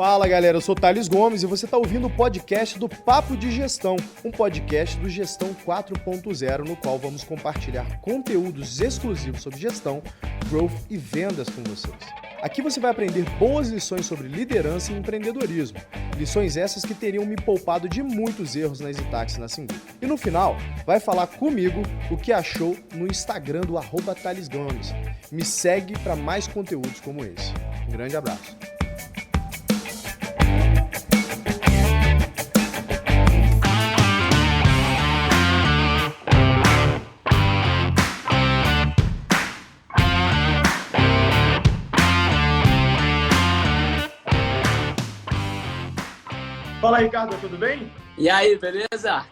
Fala galera, eu sou Thales Gomes e você está ouvindo o podcast do Papo de Gestão, um podcast do Gestão 4.0, no qual vamos compartilhar conteúdos exclusivos sobre gestão, growth e vendas com vocês. Aqui você vai aprender boas lições sobre liderança e empreendedorismo, lições essas que teriam me poupado de muitos erros nas Itaques na Singu. E no final, vai falar comigo o que achou no Instagram do @Thales Gomes. Me segue para mais conteúdos como esse. Um grande abraço. Fala, Ricardo, tudo bem? E aí, beleza?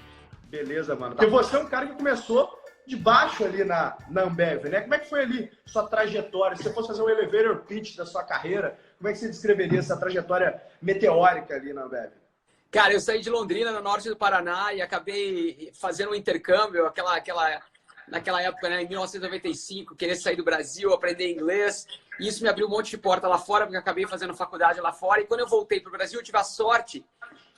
Beleza, mano. Porque você é um cara que começou de baixo ali na Ambev, né? Como é que foi ali sua trajetória? Se você fosse fazer um elevator pitch da sua carreira, como é que você descreveria essa trajetória meteórica ali na Ambev? Cara, eu saí de Londrina, no norte do Paraná, e acabei fazendo um intercâmbio, naquela época, né, em 1995, querer sair do Brasil, aprender inglês. E isso me abriu um monte de porta lá fora, porque eu acabei fazendo faculdade lá fora. E quando eu voltei para o Brasil, eu tive a sorte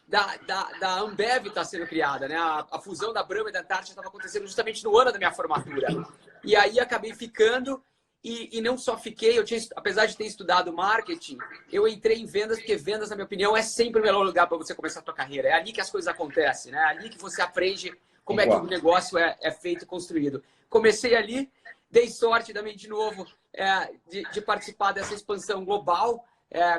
da Ambev estar sendo criada, né? A fusão da Brahma e da Antártica estava acontecendo justamente no ano da minha formatura. E aí acabei ficando, e não só fiquei, apesar de ter estudado marketing, eu entrei em vendas, porque vendas, na minha opinião, é sempre o melhor lugar para você começar a sua carreira. É ali que as coisas acontecem, né? É ali que você aprende como é que o negócio é feito e construído. Comecei ali, dei sorte também, de novo, de participar dessa expansão global.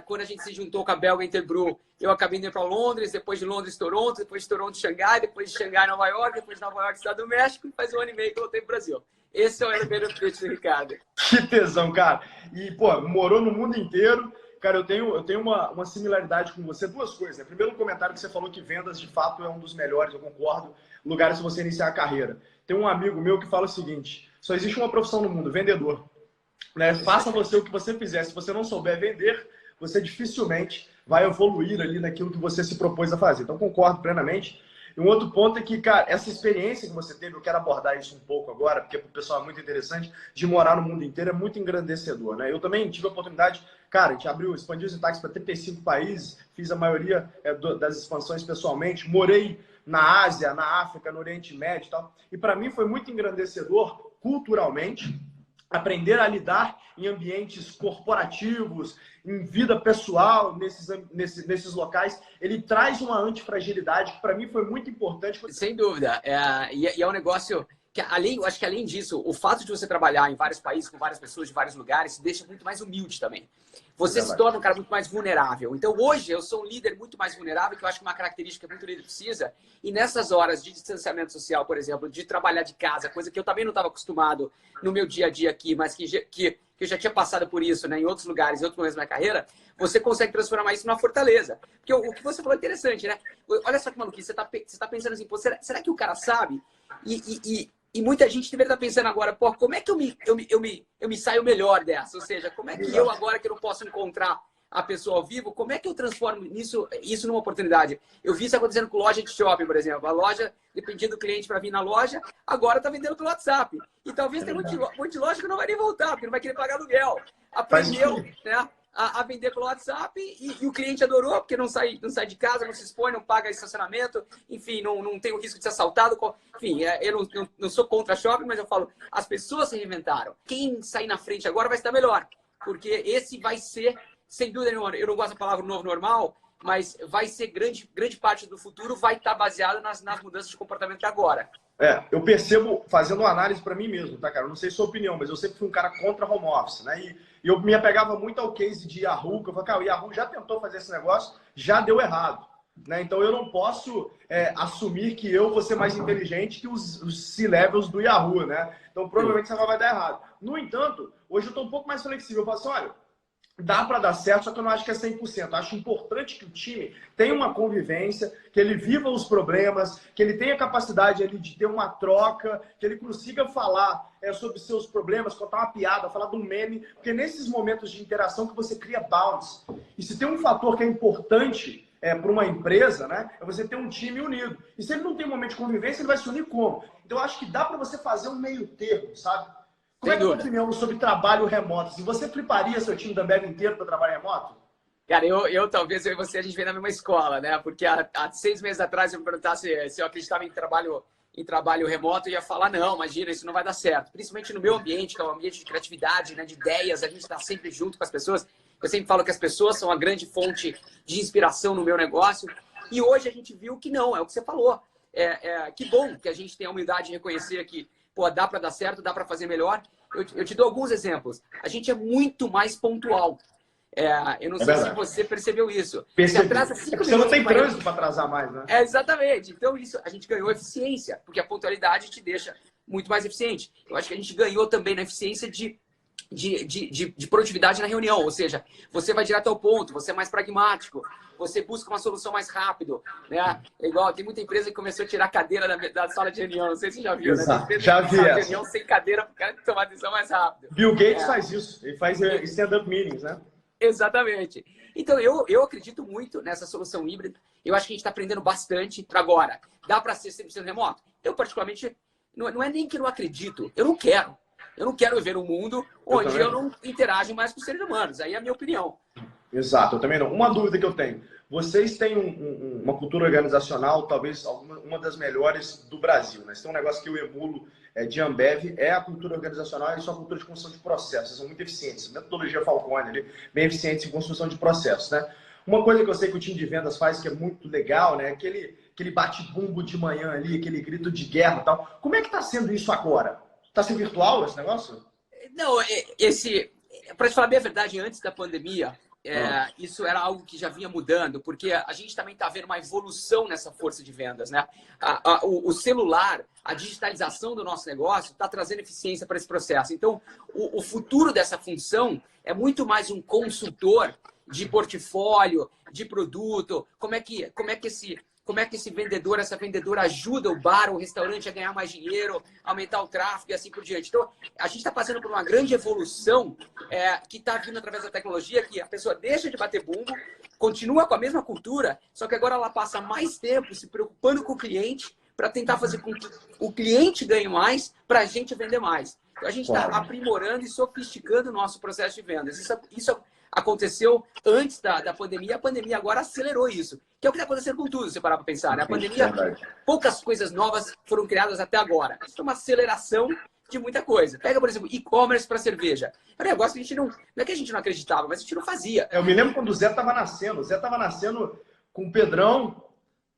Quando a gente se juntou com a Belga Interbrew, eu acabei indo para Londres, depois de Londres, Toronto, depois de Toronto, Xangai, depois de Xangai, Nova York, depois de Nova York, Estado do México, e faz 1 ano e meio que eu voltei para o Brasil. Esse é o elevator pitch do Ricardo. Que tesão, cara. E, pô, morou no mundo inteiro. Cara, eu tenho uma similaridade com você. Duas coisas, né? Primeiro, um comentário que você falou que vendas, de fato, é um dos melhores, eu concordo, lugares para você iniciar a carreira. Tem um amigo meu que fala o seguinte: só existe uma profissão no mundo, vendedor. Né? Faça você o que você fizer. Se você não souber vender, você dificilmente vai evoluir ali naquilo que você se propôs a fazer. Então, concordo plenamente. E um outro ponto é que, cara, essa experiência que você teve, eu quero abordar isso um pouco agora, porque para o pessoal é muito interessante, de morar no mundo inteiro, é muito engrandecedor, né? Eu também tive a oportunidade, cara, a gente expandiu os Itaques para 35 países, fiz a maioria das expansões pessoalmente, morei na Ásia, na África, no Oriente Médio e tal. E para mim foi muito engrandecedor, culturalmente, aprender a lidar em ambientes corporativos, em vida pessoal, nesses locais. Ele traz uma antifragilidade que para mim foi muito importante. Sem dúvida. E é um negócio que, eu acho que além disso, o fato de você trabalhar em vários países, com várias pessoas de vários lugares, te deixa muito mais humilde também. Você se torna um cara muito mais vulnerável. Então, hoje, eu sou um líder muito mais vulnerável, que eu acho que é uma característica que muito líder precisa. E nessas horas de distanciamento social, por exemplo, de trabalhar de casa, coisa que eu também não estava acostumado no meu dia a dia aqui, mas que eu já tinha passado por isso, né, em outros lugares, em outros momentos da minha carreira, você consegue transformar isso numa fortaleza. Porque o que você falou é interessante, né? Olha só que maluquice, você tá pensando assim, pô, será que o cara sabe? E muita gente deveria estar pensando agora, pô, como é que eu me saio melhor dessa? Ou seja, como é que eu, agora que eu não posso encontrar a pessoa ao vivo, como é que eu transformo isso numa oportunidade? Eu vi isso acontecendo com loja de shopping, por exemplo. A loja, dependia do cliente para vir na loja, agora está vendendo pelo WhatsApp. E talvez tenha um monte de loja que não vai nem voltar, porque não vai querer pagar aluguel. Aprendeu, né, a vender pelo WhatsApp e o cliente adorou, porque não sai de casa, não se expõe, não paga estacionamento, enfim, não tem o risco de ser assaltado. Enfim, eu não sou contra shopping, mas eu falo, as pessoas se reinventaram. Quem sair na frente agora vai estar melhor, porque esse vai ser, sem dúvida nenhuma, eu não gosto da palavra novo normal, mas vai ser grande parte do futuro, vai estar baseado nas mudanças de comportamento de agora. Eu percebo, fazendo uma análise para mim mesmo, tá, cara? Eu não sei sua opinião, mas eu sempre fui um cara contra home office, né? E eu me apegava muito ao case de Yahoo, que eu falei, cara, o Yahoo já tentou fazer esse negócio, já deu errado, né? Então eu não posso assumir que eu vou ser mais inteligente que os C-levels do Yahoo, né? Então provavelmente isso vai dar errado. No entanto, hoje eu estou um pouco mais flexível. Eu falo assim, olha, dá para dar certo, só que eu não acho que é 100%. Eu acho importante que o time tenha uma convivência, que ele viva os problemas, que ele tenha capacidade ali de ter uma troca, que ele consiga falar sobre seus problemas, contar uma piada, falar de um meme, porque nesses momentos de interação que você cria bounds. E se tem um fator que é importante para uma empresa, né, é você ter um time unido. E se ele não tem um momento de convivência, ele vai se unir como? Então eu acho que dá para você fazer um meio termo, sabe? Como é a sua opinião sobre trabalho remoto? Se você fliparia seu time da Ambev inteiro para trabalho remoto? Cara, talvez eu e você, a gente vem na mesma escola, né? Porque há 6 meses atrás, se eu me perguntasse se eu acreditava em trabalho remoto, eu ia falar, não, imagina, isso não vai dar certo. Principalmente no meu ambiente, que é um ambiente de criatividade, né? De ideias, a gente está sempre junto com as pessoas. Eu sempre falo que as pessoas são a grande fonte de inspiração no meu negócio. E hoje a gente viu que não, é o que você falou. Que bom que a gente tem a humildade de reconhecer que, pô, dá para dar certo, dá para fazer melhor. Eu te dou alguns exemplos. A gente é muito mais pontual. Eu não sei se você percebeu isso. Você atrasa 5 minutos. Você não tem trânsito para atrasar mais, né? Exatamente. Então, isso, a gente ganhou eficiência, porque a pontualidade te deixa muito mais eficiente. Eu acho que a gente ganhou também na eficiência de produtividade na reunião. Ou seja, você vai direto ao ponto, você é mais pragmático, você busca uma solução mais rápido. Né? É igual, tem muita empresa que começou a tirar a cadeira da sala de reunião. Não sei se você já viu. Exato. Né? Já vi essa. Reunião sem cadeira para o cara tomar a decisão mais rápido. Bill Gates faz isso. Ele faz stand-up meetings, né? Exatamente. Então, eu acredito muito nessa solução híbrida. Eu acho que a gente está aprendendo bastante para agora. Dá para ser 100% remoto? Eu, particularmente, não é nem que não acredito. Eu não quero. Eu não quero viver um mundo onde eu não interajo mais com os seres humanos. Aí é a minha opinião. Exato, eu também não. Uma dúvida que eu tenho. Vocês têm uma cultura organizacional, talvez uma das melhores do Brasil. Né? Você tem um negócio que eu emulo de Ambev, é a cultura organizacional e sua cultura de construção de processos. São muito eficientes. Metodologia Falcone, ali, bem eficientes em construção de processos. Né? Uma coisa que eu sei que o time de vendas faz, que é muito legal, né? Aquele bate-bumbo de manhã ali, aquele grito de guerra e tal. Como é que está sendo isso agora? Está sendo virtual esse negócio? Não, para te falar bem a verdade, antes da pandemia, isso era algo que já vinha mudando, porque a gente também está vendo uma evolução nessa força de vendas, né? O celular, a digitalização do nosso negócio está trazendo eficiência para esse processo. Então, o futuro dessa função é muito mais um consultor de portfólio, de produto, como é que esse vendedor, essa vendedora ajuda o bar, o restaurante a ganhar mais dinheiro, aumentar o tráfego e assim por diante. Então, a gente está passando por uma grande evolução que está vindo através da tecnologia, que a pessoa deixa de bater bumbo, continua com a mesma cultura, só que agora ela passa mais tempo se preocupando com o cliente para tentar fazer com que o cliente ganhe mais para a gente vender mais. Então, a gente está aprimorando e sofisticando o nosso processo de vendas. Isso aconteceu antes da pandemia, a pandemia agora acelerou isso. Que é o que está acontecendo com tudo, se parar para pensar. Né? A pandemia, poucas coisas novas foram criadas até agora. Isso é uma aceleração de muita coisa. Pega, por exemplo, e-commerce para cerveja. É um negócio que a gente não é que a gente não acreditava, mas a gente não fazia. Eu me lembro quando o Zé estava nascendo. O Zé estava nascendo com o Pedrão.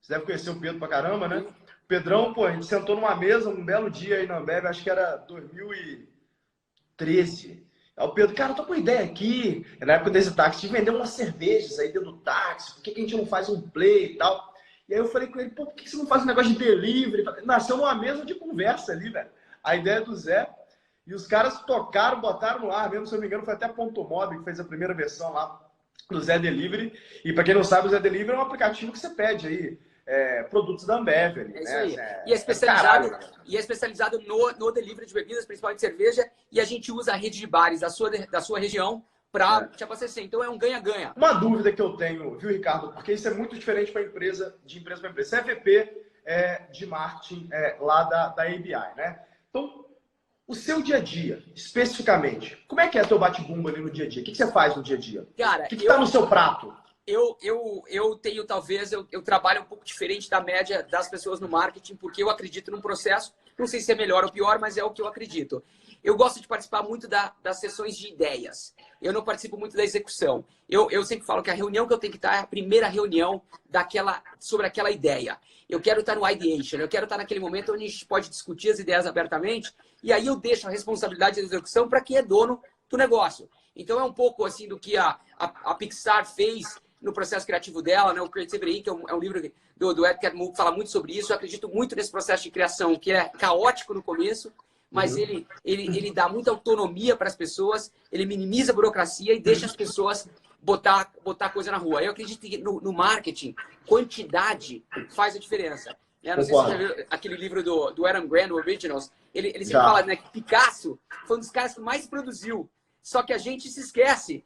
Você deve conhecer o Pedro pra caramba, né? O Pedrão, pô, a gente sentou numa mesa um belo dia aí na Ambev, acho que era 2013. Aí o Pedro, cara, eu tô com uma ideia aqui, na época desse táxi, de vender umas cervejas aí dentro do táxi, por que a gente não faz um play e tal? E aí eu falei com ele, pô, por que você não faz um negócio de delivery? Nasceu numa mesa de conversa ali, velho. A ideia do Zé. E os caras tocaram, botaram no ar mesmo, se eu não me engano, foi até a Ponto Mob que fez a primeira versão lá do Zé Delivery. E para quem não sabe, o Zé Delivery é um aplicativo que você pede aí produtos da Ambev. Ali, isso aí. E é especializado no delivery de bebidas, principalmente cerveja, e a gente usa a rede de bares da sua região para te abastecer. Então é um ganha-ganha. Uma dúvida que eu tenho, viu, Ricardo? Porque isso é muito diferente para empresa para empresa. Você é VP de marketing lá da ABI, né? Então, o seu dia a dia, especificamente, como é que é teu bate-bumbo ali no dia a dia? O que você faz no dia a dia? Cara, o que está no seu prato? Eu tenho, talvez, eu trabalho um pouco diferente da média das pessoas no marketing, porque eu acredito num processo, não sei se é melhor ou pior, mas é o que eu acredito. Eu gosto de participar muito das sessões de ideias. Eu não participo muito da execução. Eu sempre falo que a reunião que eu tenho que estar é a primeira reunião sobre aquela ideia. Eu quero estar no ideation, eu quero estar naquele momento onde a gente pode discutir as ideias abertamente, e aí eu deixo a responsabilidade da execução para quem é dono do negócio. Então é um pouco assim do que a Pixar fez no processo criativo dela, né? O Creativity, que é um livro do Ed Catmull, que fala muito sobre isso. Eu acredito muito nesse processo de criação, que é caótico no começo, mas ele dá muita autonomia para as pessoas, ele minimiza a burocracia e deixa as pessoas botar coisa na rua. Eu acredito que no marketing, quantidade faz a diferença. Não sei se você já viu aquele livro do Adam Grant, o Originals. Ele sempre fala, né, que Picasso foi um dos caras que mais produziu. Só que a gente se esquece,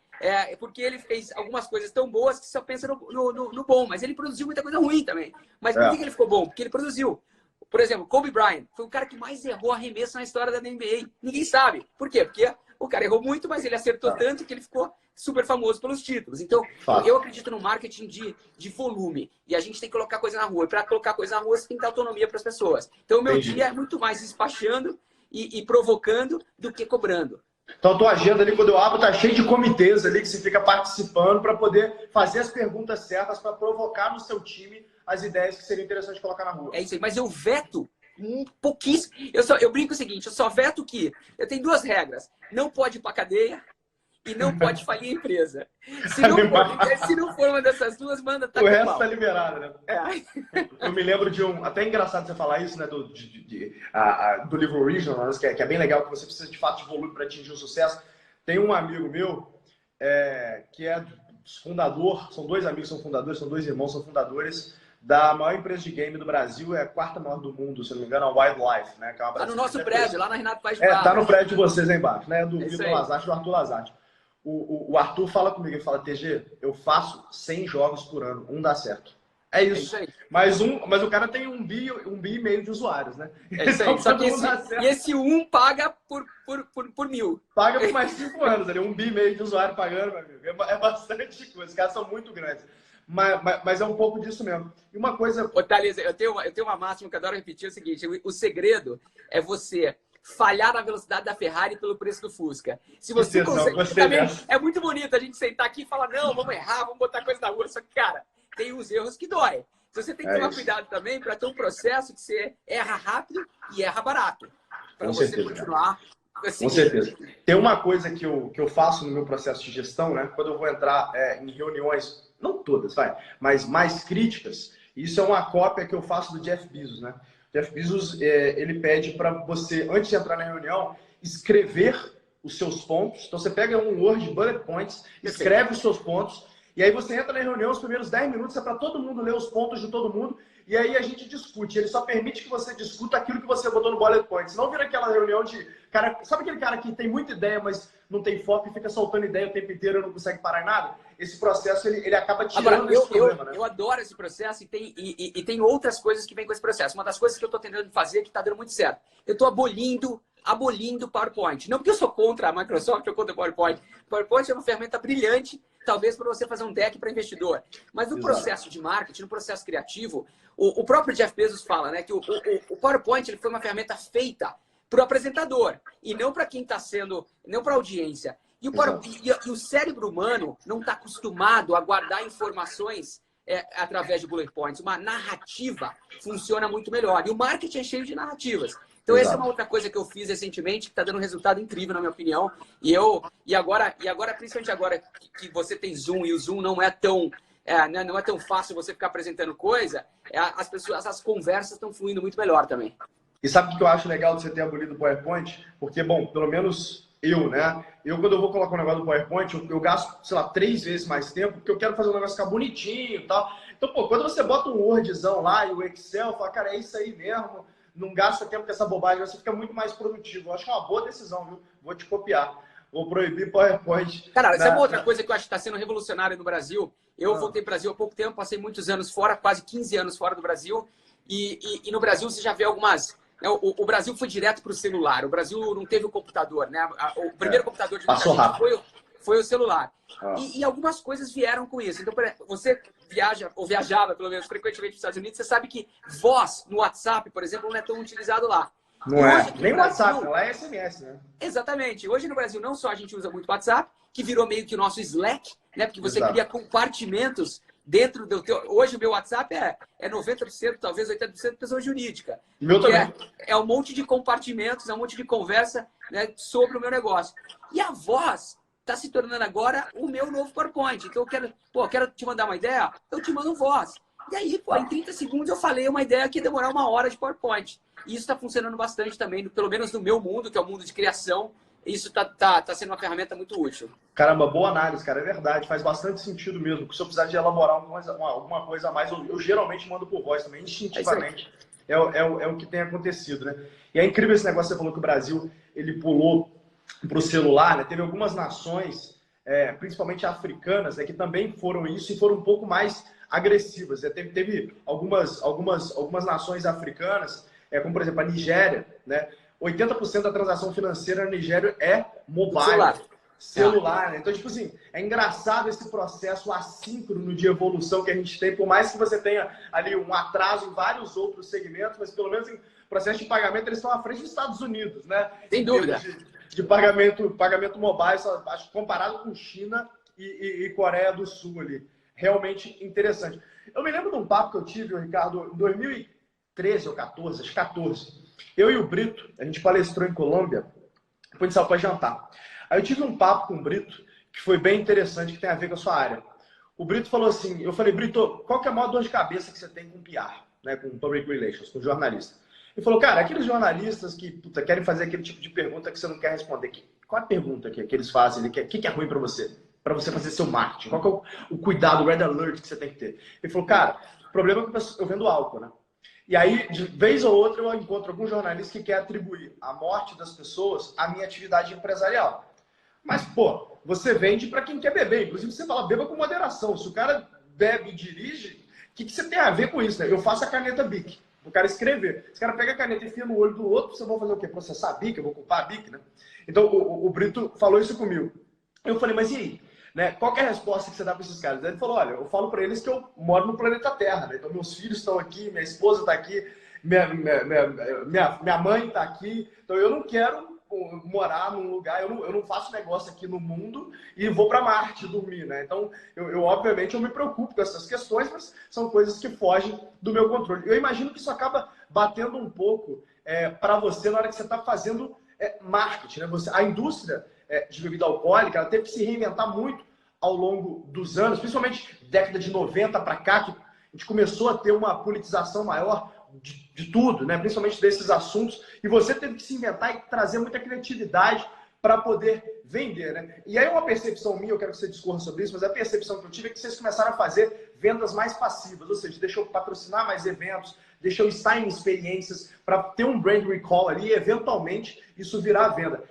porque ele fez algumas coisas tão boas que só pensa no bom. Mas ele produziu muita coisa ruim também. Mas por que ele ficou bom? Porque ele produziu. Por exemplo, Kobe Bryant foi o cara que mais errou arremesso na história da NBA. Ninguém sabe. Por quê? Porque o cara errou muito, mas ele acertou tanto que ele ficou super famoso pelos títulos. Então, eu acredito no marketing de volume. E a gente tem que colocar coisa na rua. E para colocar coisa na rua, você tem que dar autonomia para as pessoas. Então, o meu dia é muito mais despachando e provocando do que cobrando. Então, a tua agenda ali, quando eu abro, tá cheio de comitês ali que você fica participando para poder fazer as perguntas certas para provocar no seu time as ideias que seriam interessantes colocar na rua. É isso aí. Mas eu veto um pouquíssimo. Eu brinco o seguinte, eu só veto que eu tenho 2 regras. Não pode ir para cadeia e não pode falir a empresa. Se não for uma dessas 2, manda tá o resto tá liberado, né? É. Eu me lembro de até engraçado você falar isso, né? Do livro Original, que é bem legal, que você precisa de fato de volume para atingir o sucesso. Tem um amigo meu que é fundador, são 2 amigos, são fundadores, são 2 irmãos, são fundadores da maior empresa de game do Brasil, é a 4ª maior do mundo, se não me engano, a Wildlife, né? Que é uma tá no nosso prédio, lá na Renato Paz de tá no prédio de vocês aí embaixo, né? Do Vitor Lazarte, do Arthur Lazarte. O Arthur fala comigo, ele fala, TG, eu faço 100 jogos por ano, um dá certo. É isso. aí. Mas o cara tem 1,5 bi de usuários, né? É isso aí. Só que esse paga por 1.000. Paga por mais 5 anos, ali, 1,5 bi de usuário pagando, meu amigo. É bastante coisa, os caras são muito grandes. Mas é um pouco disso mesmo. E uma coisa... Ô, Thales, eu tenho uma máxima que eu adoro repetir, é o seguinte, o segredo é você falhar na velocidade da Ferrari pelo preço do Fusca. Se você consegue... Também é muito bonito a gente sentar aqui e falar, não, vamos errar, vamos botar coisa na rua. Só que, cara, tem uns erros que dói. Então, você tem que tomar cuidado também para ter um processo que você erra rápido e erra barato. Para você continuar... Assim, com certeza. Tem uma coisa que eu faço no meu processo de gestão, né? Quando eu vou entrar em reuniões, não todas, mas mais críticas, isso é uma cópia que eu faço do Jeff Bezos, né? Jeff Bezos, ele pede para você, antes de entrar na reunião, escrever os seus pontos. Então, você pega um Word, bullet points, escreve os seus pontos, e aí você entra na reunião, os primeiros 10 minutos é para todo mundo ler os pontos de todo mundo, e aí a gente discute. Ele só permite que você discuta aquilo que você botou no bullet point. Senão vira aquela reunião de... cara, sabe aquele cara que tem muita ideia, mas não tem foco e fica soltando ideia o tempo inteiro e não consegue parar em nada? Esse processo, ele acaba tirando esse problema, né? Eu adoro esse processo e tem outras coisas que vêm com esse processo. Uma das coisas que eu estou tentando fazer que está dando muito certo. Eu estou abolindo o PowerPoint. Não porque eu sou contra a Microsoft ou contra o PowerPoint. O PowerPoint é uma ferramenta brilhante, talvez para você fazer um deck para investidor. Mas no processo de marketing, no processo criativo, o próprio Jeff Bezos fala, né, que o PowerPoint ele foi uma ferramenta feita para o apresentador e não para quem está sendo, não para a audiência. E o cérebro humano não está acostumado a guardar informações através de bullet points. Uma narrativa funciona muito melhor. E o marketing é cheio de narrativas. Então, essa é uma outra coisa que eu fiz recentemente, que está dando um resultado incrível, na minha opinião. E agora, principalmente agora que você tem Zoom e o Zoom não é tão fácil você ficar apresentando coisa, as conversas estão fluindo muito melhor também. E sabe o que eu acho legal de você ter abolido o PowerPoint? Porque, bom, pelo menos né? Quando eu vou colocar um negócio no PowerPoint, eu gasto, sei lá, 3 vezes mais tempo, porque eu quero fazer um negócio ficar bonitinho e tal. Então, pô, quando você bota um Wordzão lá e o Excel, fala, cara, é isso aí mesmo, não gasta tempo com essa bobagem, você fica muito mais produtivo. Eu acho que é uma boa decisão, viu? Vou te copiar. Vou proibir PowerPoint. Cara, sabe outra coisa que eu acho que está sendo revolucionária no Brasil? Eu voltei para o Brasil há pouco tempo, passei muitos anos fora, quase 15 anos fora do Brasil. E no Brasil você já vê algumas... O Brasil foi direto para o celular. O Brasil não teve o computador, né? O primeiro computador de passou rápido. Foi o celular. E algumas coisas vieram com isso. Então, você viaja, ou viajava, pelo menos, frequentemente para os Estados Unidos, você sabe que voz no WhatsApp, por exemplo, não é tão utilizado lá. Não é. Nem o WhatsApp, lá é SMS, né? Exatamente. Hoje no Brasil, não só a gente usa muito o WhatsApp, que virou meio que o nosso Slack, né? Porque você cria compartimentos dentro do teu... Hoje o meu WhatsApp é 90%, talvez 80% pessoa jurídica. Meu também. É um monte de compartimentos, é um monte de conversa, né, sobre o meu negócio. E a voz está se tornando agora o meu novo PowerPoint. Então eu quero te mandar uma ideia, eu te mando voz. E aí, em 30 segundos eu falei uma ideia que ia demorar 1 hora de PowerPoint. E isso está funcionando bastante também, pelo menos no meu mundo, que é o mundo de criação. Isso tá sendo uma ferramenta muito útil. Caramba, boa análise, cara. É verdade. Faz bastante sentido mesmo. Porque se eu precisar de elaborar alguma coisa a mais, eu geralmente mando por voz também, instintivamente. É o que tem acontecido, né? E é incrível esse negócio, você falou que o Brasil ele pulou para o celular, né? Teve algumas nações, principalmente africanas, que também foram isso e foram um pouco mais agressivas. Teve algumas nações africanas, como por exemplo a Nigéria, né? 80% da transação financeira na Nigéria é mobile. Celular, né? Então, tipo assim, é engraçado esse processo assíncrono de evolução que a gente tem, por mais que você tenha ali um atraso em vários outros segmentos, mas pelo menos em processo de pagamento eles estão à frente dos Estados Unidos, né? Sem dúvida. De pagamento mobile, acho que comparado com China e Coreia do Sul ali. Realmente interessante. Eu me lembro de um papo que eu tive, Ricardo, em 2013 ou 14, acho que 14. Eu e o Brito, a gente palestrou em Colômbia, depois a gente saiu para jantar. Aí eu tive um papo com o Brito, que foi bem interessante, que tem a ver com a sua área. O Brito falou assim, eu falei, Brito, qual que é a maior dor de cabeça que você tem com PR, né, com Public Relations, com jornalista? Ele falou, cara, aqueles jornalistas que querem fazer aquele tipo de pergunta que você não quer responder. Qual é a pergunta que eles fazem? O que é ruim para você fazer seu marketing? Qual que é o cuidado, o red alert que você tem que ter? Ele falou, cara, o problema é que eu vendo álcool, né? E aí, de vez ou outra, eu encontro algum jornalista que quer atribuir a morte das pessoas à minha atividade empresarial. Mas, pô, você vende para quem quer beber. Inclusive, você fala, beba com moderação. Se o cara bebe e dirige, o que você tem a ver com isso, né? Eu faço a caneta BIC, o cara escrever. Esse cara pega a caneta e enfia no olho do outro, você vai fazer o quê? Processar a BIC? Eu vou culpar a BIC, né? Então, o Brito falou isso comigo. Eu falei, mas e aí? Né? Qual que é a resposta que você dá para esses caras? Ele falou, olha, eu falo para eles que eu moro no planeta Terra, né? Então, meus filhos estão aqui, minha esposa está aqui, minha mãe está aqui. Então, eu não quero morar num lugar, eu não faço negócio aqui no mundo e vou para Marte dormir, né? Então, obviamente, eu me preocupo com essas questões, mas são coisas que fogem do meu controle. Eu imagino que isso acaba batendo um pouco para você na hora que você está fazendo marketing, né? A indústria de bebida alcoólica, ela teve que se reinventar muito ao longo dos anos, principalmente década de 90 para cá, que a gente começou a ter uma politização maior de tudo, né? Principalmente desses assuntos, e você teve que se inventar e trazer muita criatividade para poder vender, né? E aí uma percepção minha, eu quero que você discorra sobre isso, mas a percepção que eu tive é que vocês começaram a fazer vendas mais passivas, ou seja, deixa eu patrocinar mais eventos, deixa eu estar em experiências para ter um brand recall ali e eventualmente isso virar venda.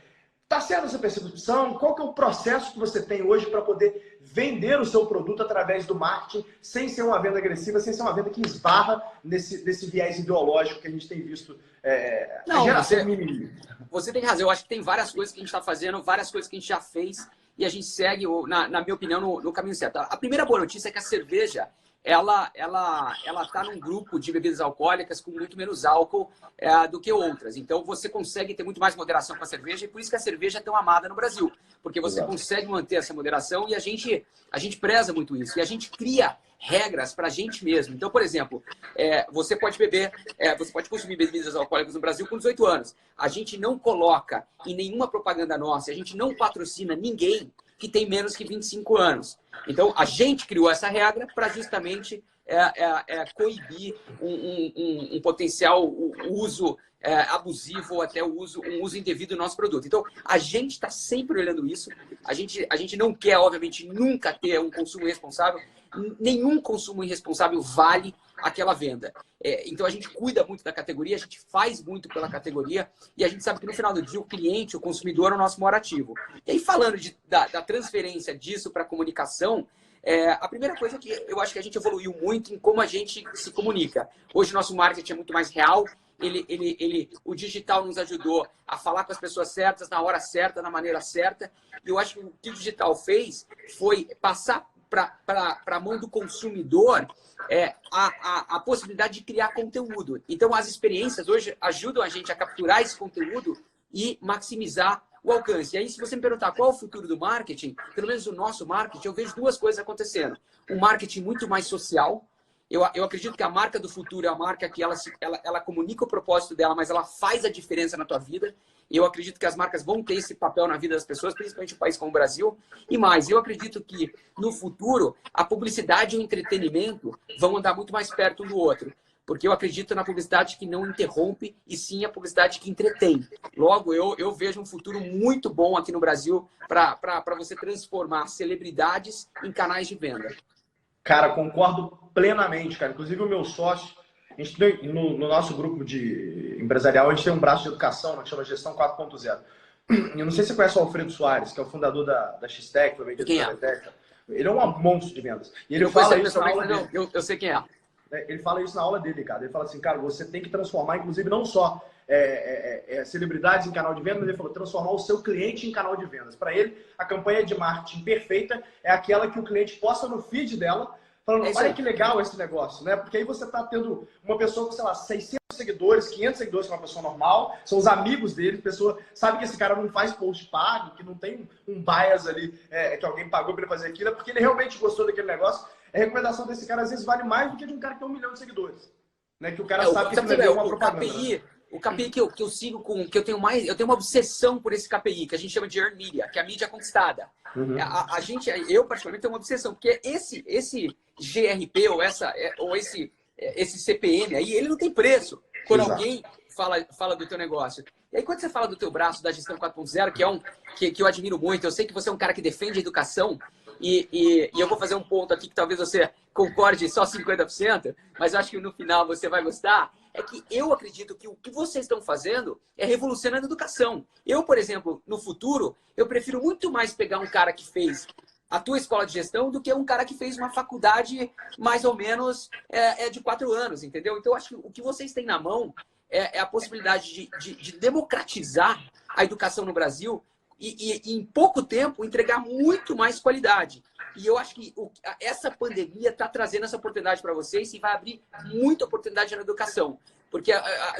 Está sendo essa percepção? Qual que é o processo que você tem hoje para poder vender o seu produto através do marketing sem ser uma venda agressiva, sem ser uma venda que esbarra nesse viés ideológico que a gente tem visto Não, você tem razão. Eu acho que tem várias coisas que a gente está fazendo, várias coisas que a gente já fez e a gente segue, na minha opinião, no caminho certo. A primeira boa notícia é que a cerveja ela está num grupo de bebidas alcoólicas com muito menos álcool do que outras. Então, você consegue ter muito mais moderação com a cerveja e por isso que a cerveja é tão amada no Brasil. Porque você consegue manter essa moderação e a gente preza muito isso. E a gente cria regras para a gente mesmo. Então, por exemplo, você pode consumir bebidas alcoólicas no Brasil com 18 anos. A gente não coloca em nenhuma propaganda nossa, a gente não patrocina ninguém que tem menos que 25 anos. Então, a gente criou essa regra para justamente coibir um potencial uso abusivo ou até um uso indevido do nosso produto. Então, a gente está sempre olhando isso. A gente não quer, obviamente, nunca ter um consumo irresponsável. Nenhum consumo irresponsável vale aquela venda. Então, a gente cuida muito da categoria, a gente faz muito pela categoria e a gente sabe que, no final do dia, o cliente, o consumidor é o nosso maior ativo. E aí, falando da transferência disso para a comunicação, a primeira coisa é que eu acho que a gente evoluiu muito em como a gente se comunica. Hoje, o nosso marketing é muito mais real. O digital nos ajudou a falar com as pessoas certas, na hora certa, na maneira certa. E eu acho que o que o digital fez foi passar para a mão do consumidor a possibilidade de criar conteúdo. Então, as experiências hoje ajudam a gente a capturar esse conteúdo e maximizar o alcance. E aí, se você me perguntar qual é o futuro do marketing, pelo menos o nosso marketing, eu vejo duas coisas acontecendo. Um marketing muito mais social. Eu acredito que a marca do futuro é a marca que ela comunica o propósito dela, mas ela faz a diferença na tua vida. E eu acredito que as marcas vão ter esse papel na vida das pessoas, principalmente em um país como o Brasil. E mais, eu acredito que no futuro a publicidade e o entretenimento vão andar muito mais perto um do outro. Porque eu acredito na publicidade que não interrompe e sim a publicidade que entretém. Logo, eu vejo um futuro muito bom aqui no Brasil para você transformar celebridades em canais de venda. Cara, concordo plenamente, cara. Inclusive, o meu sócio, a gente tem, no nosso grupo de empresarial, a gente tem um braço de educação, né, que chama Gestão 4.0. Eu não sei se você conhece o Alfredo Soares, que é o fundador da X-Tech, quem é? Ele é um monstro de vendas. E ele eu fala isso na aula dele. Eu sei quem é. Ele fala isso na aula dele, cara. Ele fala assim, cara, você tem que transformar, inclusive, não só celebridades em canal de vendas, mas ele falou transformar o seu cliente em canal de vendas. Para ele, a campanha de marketing perfeita é aquela que o cliente posta no feed dela, falando, olha que legal esse negócio, né? Porque aí você está tendo uma pessoa com, sei lá, 600 seguidores, 500 seguidores, que é uma pessoa normal, são os amigos dele, pessoa sabe que esse cara não faz post pago, que não tem um bias ali, que alguém pagou para ele fazer aquilo, é porque ele realmente gostou daquele negócio. A recomendação desse cara, às vezes, vale mais do que de um cara que tem 1 milhão de seguidores. Né? Que o cara sabe que ele vai ver uma propaganda. O KPI que eu sigo que eu tenho uma obsessão por esse KPI, que a gente chama de Earned Media, que é a mídia conquistada. Uhum. Eu particularmente tenho uma obsessão, porque esse GRP ou esse CPM aí, ele não tem preço quando alguém fala do teu negócio. E aí quando você fala do teu braço da gestão 4.0, que eu admiro muito, eu sei que você é um cara que defende a educação, e eu vou fazer um ponto aqui que talvez você concorde só 50%, mas eu acho que no final você vai gostar, é que eu acredito que o que vocês estão fazendo é revolucionando a educação. Eu, por exemplo, no futuro, eu prefiro muito mais pegar um cara que fez a tua escola de gestão do que um cara que fez uma faculdade mais ou menos de 4 anos, entendeu? Então, eu acho que o que vocês têm na mão é a possibilidade de democratizar a educação no Brasil e em pouco tempo entregar muito mais qualidade. E eu acho que essa pandemia está trazendo essa oportunidade para vocês e vai abrir muita oportunidade na educação. Porque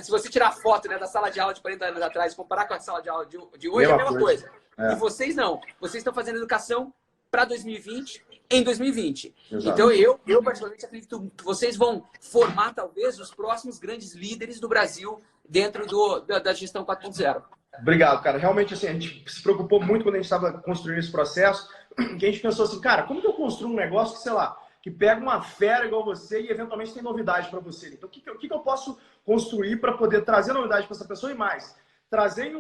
se você tirar a foto, né, da sala de aula de 40 anos atrás e comparar com a sala de aula de hoje, é a mesma coisa. E vocês não. Vocês estão fazendo educação para 2020, em 2020. Exato. Então, eu particularmente acredito que vocês vão formar, talvez, os próximos grandes líderes do Brasil dentro da gestão 4.0. Obrigado, cara. Realmente, assim, a gente se preocupou muito quando a gente estava construindo esse processo, que a gente pensou assim, cara, como que eu construo um negócio que, sei lá, que pega uma fera igual você e eventualmente tem novidade para você? Então, o que eu posso construir para poder trazer novidade para essa pessoa e mais? Trazer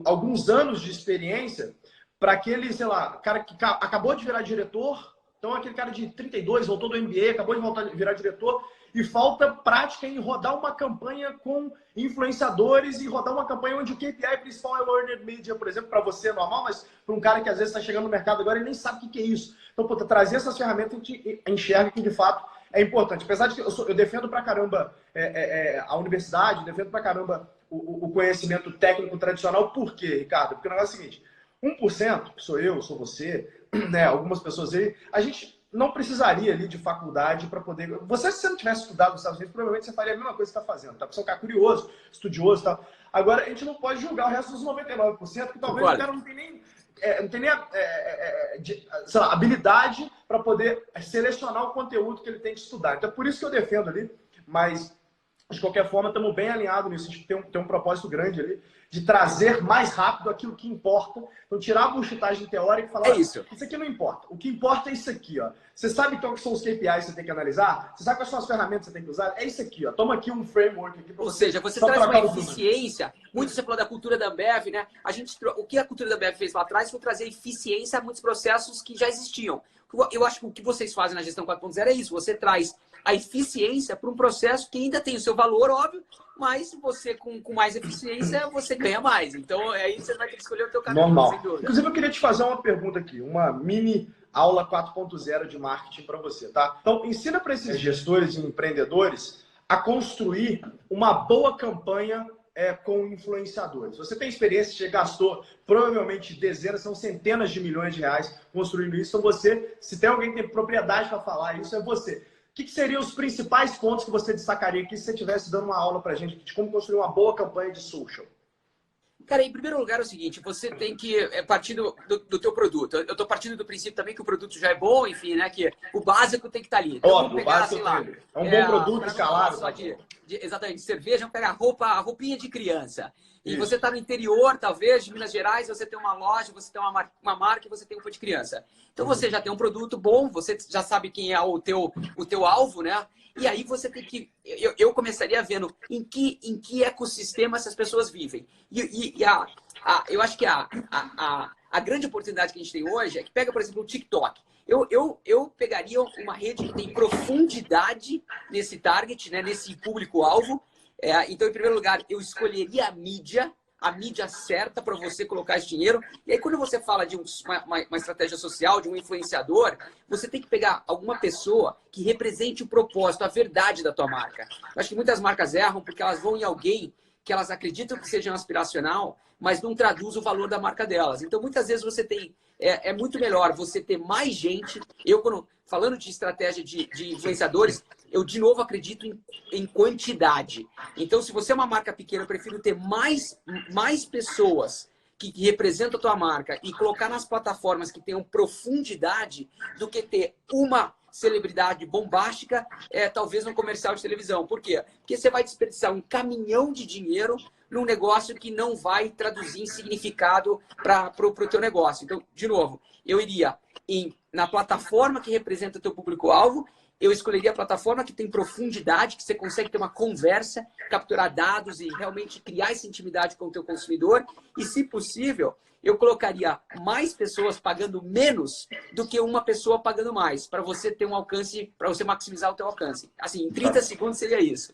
alguns anos de experiência para aquele, sei lá, cara que acabou de virar diretor, então aquele cara de 32, voltou do MBA, acabou de voltar a virar diretor, e falta prática em rodar uma campanha com influenciadores e rodar uma campanha onde o KPI principal é o Earned Media, por exemplo, para você é normal, mas para um cara que às vezes está chegando no mercado agora e nem sabe o que é isso. Então, trazer essas ferramentas a gente enxerga que de fato é importante. Apesar de que eu defendo pra caramba a universidade, defendo pra caramba o conhecimento técnico tradicional. Por quê, Ricardo? Porque o negócio é o seguinte, 1%, que sou eu, sou você, né, algumas pessoas aí, a gente não precisaria ali de faculdade para poder... Você, se você não tivesse estudado nos Estados Unidos, provavelmente você faria a mesma coisa que você está fazendo, tá? Pra você ficar curioso, estudioso e tal. Agora, a gente não pode julgar o resto dos 99%, que talvez o cara não tem nem sei lá, habilidade para poder selecionar o conteúdo que ele tem que estudar. Então, é por isso que eu defendo ali, mas... De qualquer forma, estamos bem alinhados nisso. A gente tem um propósito grande ali de trazer mais rápido aquilo que importa. Então, tirar a bullshitagem teórica e falar, isso aqui não importa. O que importa é isso aqui, ó. Você sabe então que são os KPIs que você tem que analisar? Você sabe quais são as ferramentas que você tem que usar? É isso aqui, ó. Toma aqui um framework aqui para você. Ou seja, você traz uma eficiência. Muito você falou da cultura da Ambev, né? O que a cultura da Ambev fez lá atrás foi trazer eficiência a muitos processos que já existiam. Eu acho que o que vocês fazem na gestão 4.0 é isso. Você traz a eficiência para um processo que ainda tem o seu valor, óbvio, mas você com mais eficiência, você ganha mais. Então, aí você vai ter que escolher o teu caminho. Normal. Inclusive, eu queria te fazer uma pergunta aqui, uma mini aula 4.0 de marketing para você, tá? Então, ensina para esses gestores e empreendedores a construir uma boa campanha com influenciadores. Você tem experiência, você gastou provavelmente dezenas, são centenas de milhões de reais construindo isso. Então, você, se tem alguém que tem propriedade para falar isso, é você. O que seriam os principais pontos que você destacaria aqui se você estivesse dando uma aula para a gente de como construir uma boa campanha de social? Cara, em primeiro lugar é o seguinte, você tem que partir do teu produto. Eu estou partindo do princípio também que o produto já é bom, enfim, né? Que o básico tem que estar ali. Então, óbvio, o básico é um bom produto escalado. Exatamente, de cerveja, vamos pegar a roupinha de criança. E você está no interior, talvez, de Minas Gerais, você tem uma loja, você tem uma marca e você tem roupa de criança. Então você já tem um produto bom, você já sabe quem é o teu alvo, né? E aí você tem que... Eu começaria vendo em que ecossistema essas pessoas vivem. Eu acho que a grande oportunidade que a gente tem hoje é que pega, por exemplo, o TikTok. Eu pegaria uma rede que tem profundidade nesse target, né, nesse público-alvo. Então, em primeiro lugar, eu escolheria a mídia a mídia certa para você colocar esse dinheiro. E aí, quando você fala de uma estratégia social, de um influenciador, você tem que pegar alguma pessoa que represente o propósito, a verdade da tua marca. Eu acho que muitas marcas erram porque elas vão em alguém que elas acreditam que seja aspiracional, mas não traduz o valor da marca delas. Então, muitas vezes você tem... É muito melhor você ter mais gente. Falando de estratégia de influenciadores, eu, de novo, acredito em quantidade. Então, se você é uma marca pequena, eu prefiro ter mais pessoas que representam a tua marca e colocar nas plataformas que tenham profundidade do que ter uma celebridade bombástica, talvez no comercial de televisão. Por quê? Porque você vai desperdiçar um caminhão de dinheiro num negócio que não vai traduzir em significado para o teu negócio. Então, de novo, eu iria na plataforma que representa o teu público-alvo, eu escolheria a plataforma que tem profundidade, que você consegue ter uma conversa, capturar dados e realmente criar essa intimidade com o teu consumidor. E, se possível, eu colocaria mais pessoas pagando menos do que uma pessoa pagando mais, para você ter um alcance, para você maximizar o teu alcance. Assim, em 30 segundos seria isso.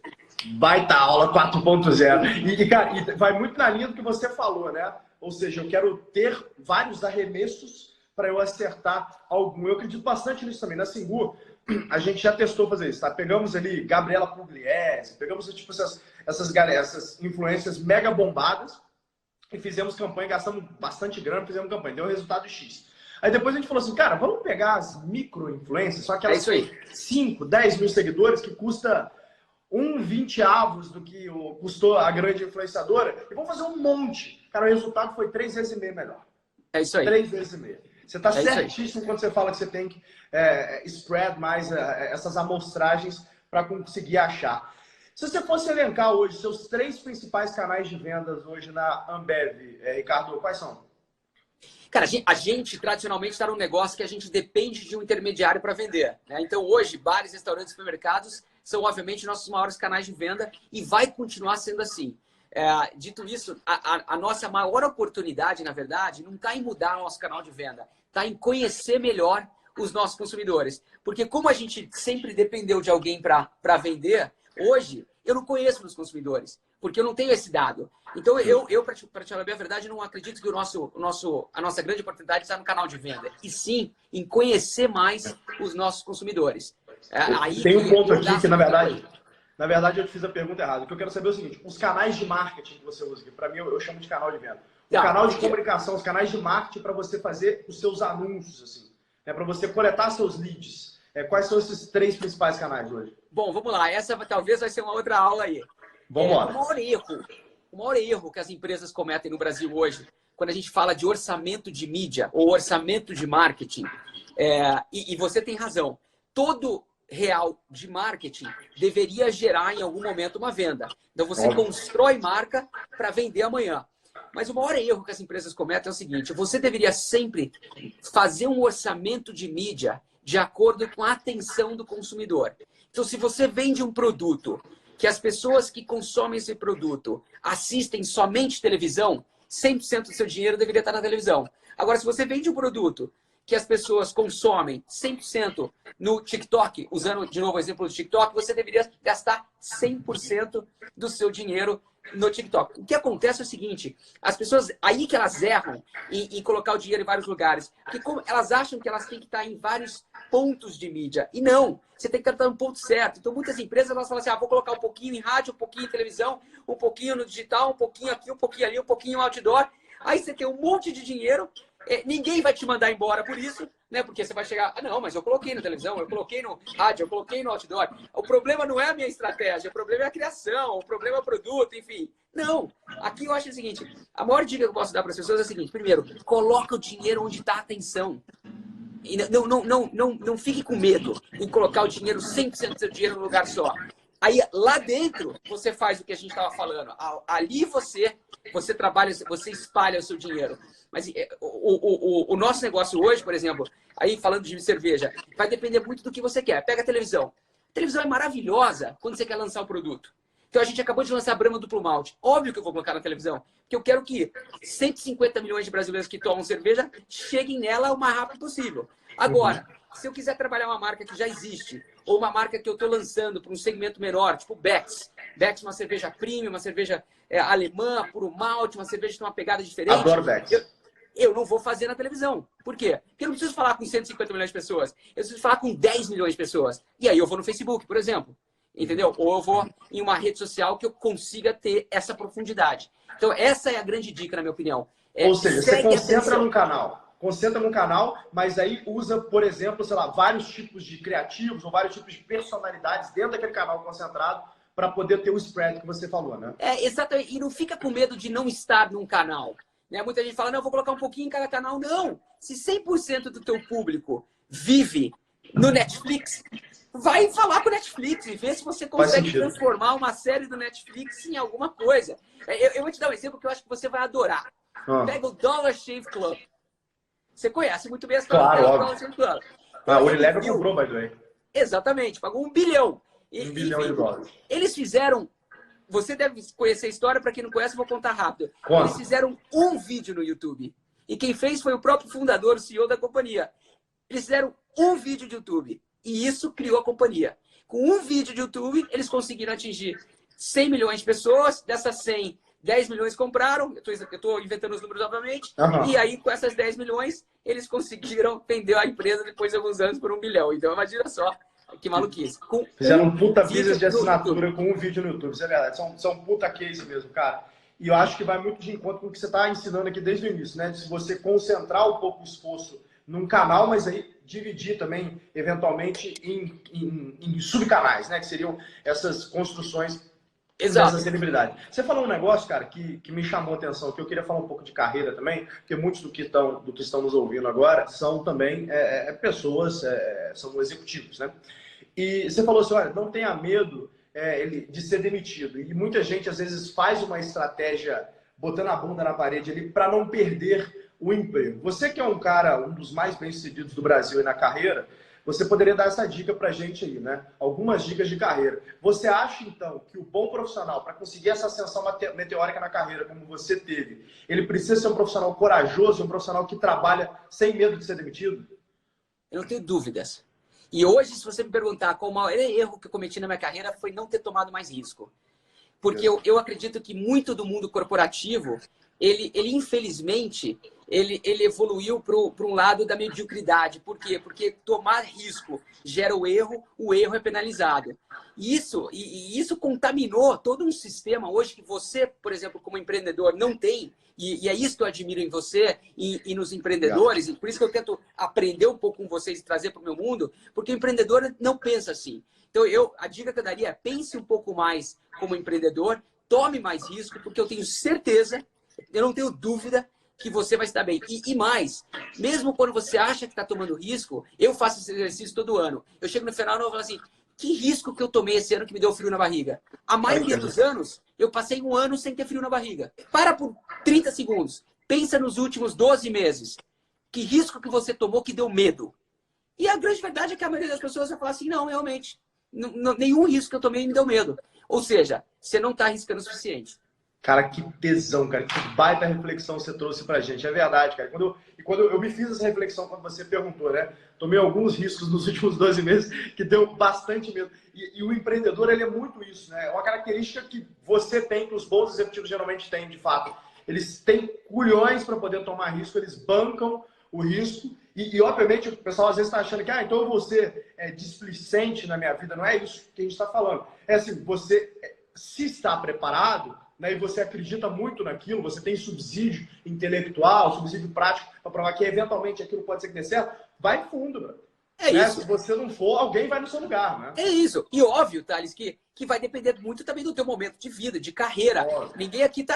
Baita aula 4.0. Cara, vai muito na linha do que você falou, né? Ou seja, eu quero ter vários arremessos para eu acertar algum. Eu acredito bastante nisso também. Na Singu, a gente já testou fazer isso, tá? Pegamos ali Gabriela Pugliese, pegamos tipo essas influências mega bombadas e fizemos campanha, gastamos bastante grana, fizemos campanha, deu um resultado X. Aí depois a gente falou assim, cara, vamos pegar as micro-influências, só aquelas 5, 10 mil seguidores que custa 20 avos do que custou a grande influenciadora e vamos fazer um monte. Cara, o resultado foi 3 vezes e meio melhor. É isso aí. 3 vezes e meio. Você está certíssimo quando você fala que você tem que spread mais essas amostragens para conseguir achar. Se você fosse elencar hoje seus 3 principais canais de vendas hoje na Ambev, Ricardo, quais são? Cara, a gente tradicionalmente está num negócio que a gente depende de um intermediário para vender, né? Então, hoje, bares, restaurantes, supermercados são, obviamente, nossos maiores canais de venda e vai continuar sendo assim. Dito isso, a nossa maior oportunidade, na verdade, não está em mudar o nosso canal de venda, está em conhecer melhor os nossos consumidores. Porque como a gente sempre dependeu de alguém para vender, hoje eu não conheço meus consumidores, porque eu não tenho esse dado. Então, para te falar bem a verdade, não acredito que a nossa grande oportunidade está no canal de venda, e sim em conhecer mais os nossos consumidores. Tem um ponto aqui que, na verdade, eu te fiz a pergunta errada. O que eu quero saber é o seguinte, os canais de marketing que você usa, que para mim eu chamo de canal de venda. O canal de comunicação, os canais de marketing para você fazer os seus anúncios, assim, para você coletar seus leads. Quais são esses 3 principais canais hoje? Bom, vamos lá. Essa talvez vai ser uma outra aula aí. Vamos lá. O maior erro que as empresas cometem no Brasil hoje, quando a gente fala de orçamento de mídia ou orçamento de marketing, e você tem razão, todo real de marketing deveria gerar em algum momento uma venda. Então você constrói marca para vender amanhã. Mas o maior erro que as empresas cometem é o seguinte, você deveria sempre fazer um orçamento de mídia de acordo com a atenção do consumidor. Então, se você vende um produto que as pessoas que consomem esse produto assistem somente televisão, 100% do seu dinheiro deveria estar na televisão. Agora, se você vende um produto que as pessoas consomem 100% no TikTok, usando de novo o exemplo do TikTok, você deveria gastar 100% do seu dinheiro no TikTok. O que acontece é o seguinte, as pessoas, aí que elas erram em colocar o dinheiro em vários lugares, porque elas acham que elas têm que estar em vários pontos de mídia, e não, você tem que estar no ponto certo. Então muitas empresas elas falam assim, vou colocar um pouquinho em rádio, um pouquinho em televisão, um pouquinho no digital, um pouquinho aqui, um pouquinho ali, um pouquinho no outdoor, aí você tem um monte de dinheiro, ninguém vai te mandar embora por isso, né? Porque você vai chegar, não, mas eu coloquei na televisão, eu coloquei no rádio, eu coloquei no outdoor. O problema não é a minha estratégia, o problema é a criação, o problema é o produto, enfim. Não, aqui eu acho o seguinte, a maior dica que eu posso dar para as pessoas é a seguinte, primeiro, coloca o dinheiro onde está a atenção. E não fique com medo em colocar o dinheiro, 100% do seu dinheiro num lugar só. Aí, lá dentro, você faz o que a gente estava falando. Ali você trabalha, você espalha o seu dinheiro. Mas o nosso negócio hoje, por exemplo, aí falando de cerveja, vai depender muito do que você quer. Pega a televisão. A televisão é maravilhosa quando você quer lançar o produto. Então, a gente acabou de lançar a Brahma Duplo Malte. Óbvio que eu vou colocar na televisão. Porque eu quero que 150 milhões de brasileiros que tomam cerveja cheguem nela o mais rápido possível. Agora, se eu quiser trabalhar uma marca que já existe, ou uma marca que eu estou lançando para um segmento menor, tipo Beck's. Beck's, uma cerveja premium, uma cerveja alemã, puro malte, uma cerveja que tem uma pegada diferente. Adoro Beck's. Eu não vou fazer na televisão. Por quê? Porque eu não preciso falar com 150 milhões de pessoas. Eu preciso falar com 10 milhões de pessoas. E aí eu vou no Facebook, por exemplo. Entendeu? Ou eu vou em uma rede social que eu consiga ter essa profundidade. Então, essa é a grande dica, na minha opinião. Ou seja, você concentra num canal. Concentra num canal, mas aí usa, por exemplo, sei lá, vários tipos de criativos ou vários tipos de personalidades dentro daquele canal concentrado para poder ter o spread que você falou, né? Exatamente. E não fica com medo de não estar num canal. Né? Muita gente fala, não, eu vou colocar um pouquinho em cada canal. Não! Se 100% do teu público vive no Netflix, vai falar com o Netflix e vê se você consegue transformar uma série do Netflix em alguma coisa. Eu vou te dar um exemplo que eu acho que você vai adorar. Pega o Dollar Shave Club. Você conhece muito bem a história do Dollar Shave Club. O Unilever comprou, by the way. Exatamente, pagou $1 bilhão. $1 bilhão. Eles fizeram... Você deve conhecer a história, para quem não conhece, eu vou contar rápido. Conta. Eles fizeram um vídeo no YouTube. E quem fez foi o próprio fundador, o CEO da companhia. Eles fizeram um vídeo de YouTube. E isso criou a companhia. Com um vídeo de YouTube, eles conseguiram atingir 100 milhões de pessoas. Dessas 100, 10 milhões compraram. Eu estou inventando os números novamente. E aí, com essas 10 milhões, eles conseguiram vender a empresa depois de alguns anos por $1 bilhão. Então, imagina só. Que maluquice. Fizeram um puta business de assinatura com um vídeo no YouTube. Isso é verdade. São puta case mesmo, cara. E eu acho que vai muito de encontro com o que você está ensinando aqui desde o início, né? Se você concentrar um pouco o esforço num canal, mas aí dividir também, eventualmente, em subcanais, né? Que seriam essas construções dessa celebridade. Você falou um negócio, cara, que me chamou a atenção, que eu queria falar um pouco de carreira também, porque muitos do que estão nos ouvindo agora são também pessoas, são executivos, né? E você falou assim, olha, não tenha medo de ser demitido. E muita gente, às vezes, faz uma estratégia botando a bunda na parede ali para não perder o emprego. Você que é um cara, um dos mais bem-sucedidos do Brasil e na carreira, você poderia dar essa dica pra gente aí, né? Algumas dicas de carreira. Você acha, então, que o bom profissional, para conseguir essa ascensão meteórica na carreira, como você teve, ele precisa ser um profissional corajoso, um profissional que trabalha sem medo de ser demitido? Eu não tenho dúvidas. E hoje, se você me perguntar qual o maior erro que eu cometi na minha carreira, foi não ter tomado mais risco. Porque eu acredito que muito do mundo corporativo, ele infelizmente, ele evoluiu para um lado da mediocridade. Por quê? Porque tomar risco gera o erro é penalizado. E isso contaminou todo um sistema hoje que você, por exemplo, como empreendedor, não tem. E é isso que eu admiro em você e nos empreendedores. E por isso que eu tento aprender um pouco com vocês e trazer para o meu mundo, porque o empreendedor não pensa assim. Então, a dica que eu daria é pense um pouco mais como empreendedor, tome mais risco, porque eu tenho certeza, eu não tenho dúvida que você vai estar bem. E mais, mesmo quando você acha que está tomando risco, eu faço esse exercício todo ano. Eu chego no final e falo assim, que risco que eu tomei esse ano que me deu frio na barriga? A maioria dos anos, eu passei um ano sem ter frio na barriga. Para por 30 segundos. Pensa nos últimos 12 meses. Que risco que você tomou que deu medo? E a grande verdade é que a maioria das pessoas vai falar assim, não, realmente, nenhum risco que eu tomei me deu medo. Ou seja, você não está arriscando o suficiente. Cara, que tesão, cara. Que baita reflexão você trouxe pra gente. É verdade, cara. Quando eu me fiz essa reflexão quando você perguntou, né? Tomei alguns riscos nos últimos 12 meses que deu bastante medo. E o empreendedor, ele é muito isso, né? É uma característica que você tem, que os bons executivos geralmente têm, de fato. Eles têm culhões para poder tomar risco, eles bancam o risco. E obviamente, o pessoal às vezes está achando que, então eu vou ser displicente na minha vida. Não é isso que a gente está falando. É assim, você, se está preparado, né, e você acredita muito naquilo, você tem subsídio intelectual, subsídio prático para provar que eventualmente aquilo pode ser que dê certo, vai fundo, bro. Isso. Se você não for, alguém vai no seu lugar, né? É isso. E óbvio, Thales, que vai depender muito também do teu momento de vida, de carreira. Ninguém aqui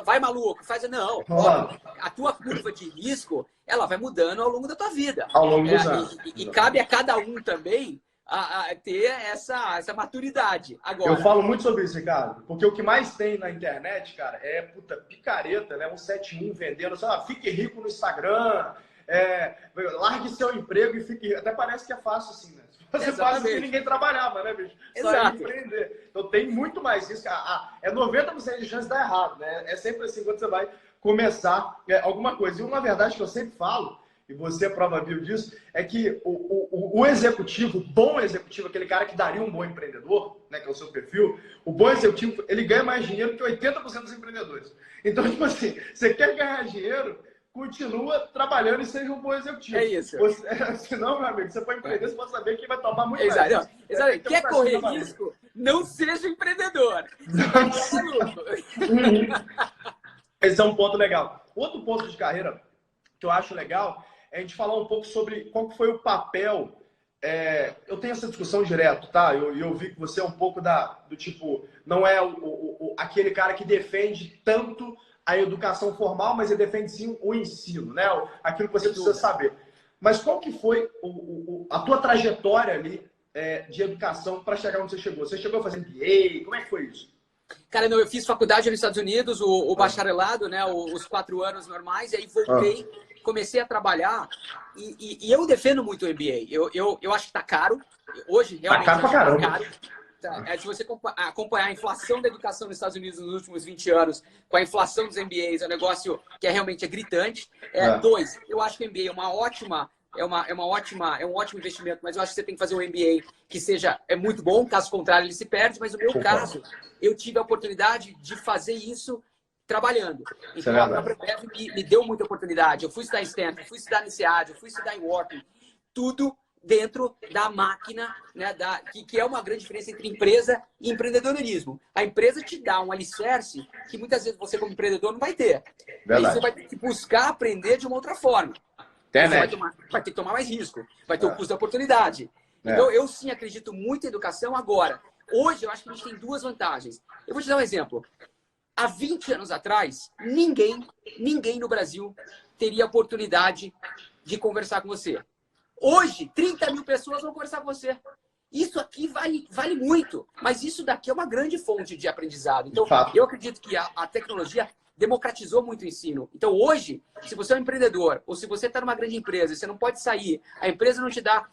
vai maluco, não. Óbvio, a tua curva de risco, ela vai mudando ao longo da tua vida. Ao longo dos anos. E cabe a cada um também a ter essa maturidade. Agora, eu falo muito sobre isso, Ricardo, porque o que mais tem na internet, cara, é picareta, né? 171 vendendo, fique rico no Instagram, largue seu emprego e fique rico. Até parece que é fácil assim, né? Você faz que ninguém trabalhava, né, bicho? Só empreender. Então tem muito mais isso. É 90% de chance de dar errado, né? É sempre assim quando você vai começar alguma coisa. E uma verdade que eu sempre falo, e você é prova viva disso, é que o executivo, o bom executivo, aquele cara que daria um bom empreendedor, né, que é o seu perfil, o bom executivo, ele ganha mais dinheiro que 80% dos empreendedores. Então, tipo assim, você quer ganhar dinheiro, continua trabalhando e seja um bom executivo. É isso. Senão, meu amigo, você for empreender, você pode saber que vai tomar muito Exato. mais. Exato. Quer correr risco? Não seja empreendedor. Esse é um ponto legal. Outro ponto de carreira que eu acho legal é a gente falar um pouco sobre qual que foi o papel. Eu tenho essa discussão direto, tá? Eu vi que você é um pouco do tipo, não é aquele cara que defende tanto a educação formal, mas ele defende sim o ensino, né? Aquilo que você precisa saber. Mas qual que foi a tua trajetória ali de educação para chegar onde você chegou? Você chegou a fazer MBA? Como é que foi isso? Cara, não, eu fiz faculdade nos Estados Unidos, o bacharelado, né? Os 4 anos normais, e aí voltei, comecei a trabalhar e eu defendo muito o MBA. Eu acho que tá caro. Hoje, realmente, tá caro pra caramba. Tá caro. Se você acompanhar a inflação da educação nos Estados Unidos nos últimos 20 anos, com a inflação dos MBAs, é um negócio que realmente gritante. 2, eu acho que o MBA é um ótimo investimento, mas eu acho que você tem que fazer um MBA que seja muito bom, caso contrário ele se perde, mas no meu caso, eu tive a oportunidade de fazer isso trabalhando. Então, a Ambev me deu muita oportunidade. Eu fui estudar em Stanford, fui estudar no INSEAD, eu fui estudar em Wharton, tudo dentro da máquina, né, que é uma grande diferença entre empresa e empreendedorismo. A empresa te dá um alicerce que muitas vezes você, como empreendedor, não vai ter. Aí você vai ter que buscar aprender de uma outra forma. Você vai ter que tomar mais risco, vai ter o custo da oportunidade. Então, eu sim acredito muito em educação. Agora, hoje eu acho que a gente tem 2 vantagens. Eu vou te dar um exemplo. Há 20 anos atrás, ninguém no Brasil teria oportunidade de conversar com você. Hoje, 30 mil pessoas vão conversar com você. Isso aqui vale muito, mas isso daqui é uma grande fonte de aprendizado. Então, eu acredito que a tecnologia democratizou muito o ensino. Então, hoje, se você é um empreendedor ou se você está numa grande empresa e você não pode sair, a empresa não te dá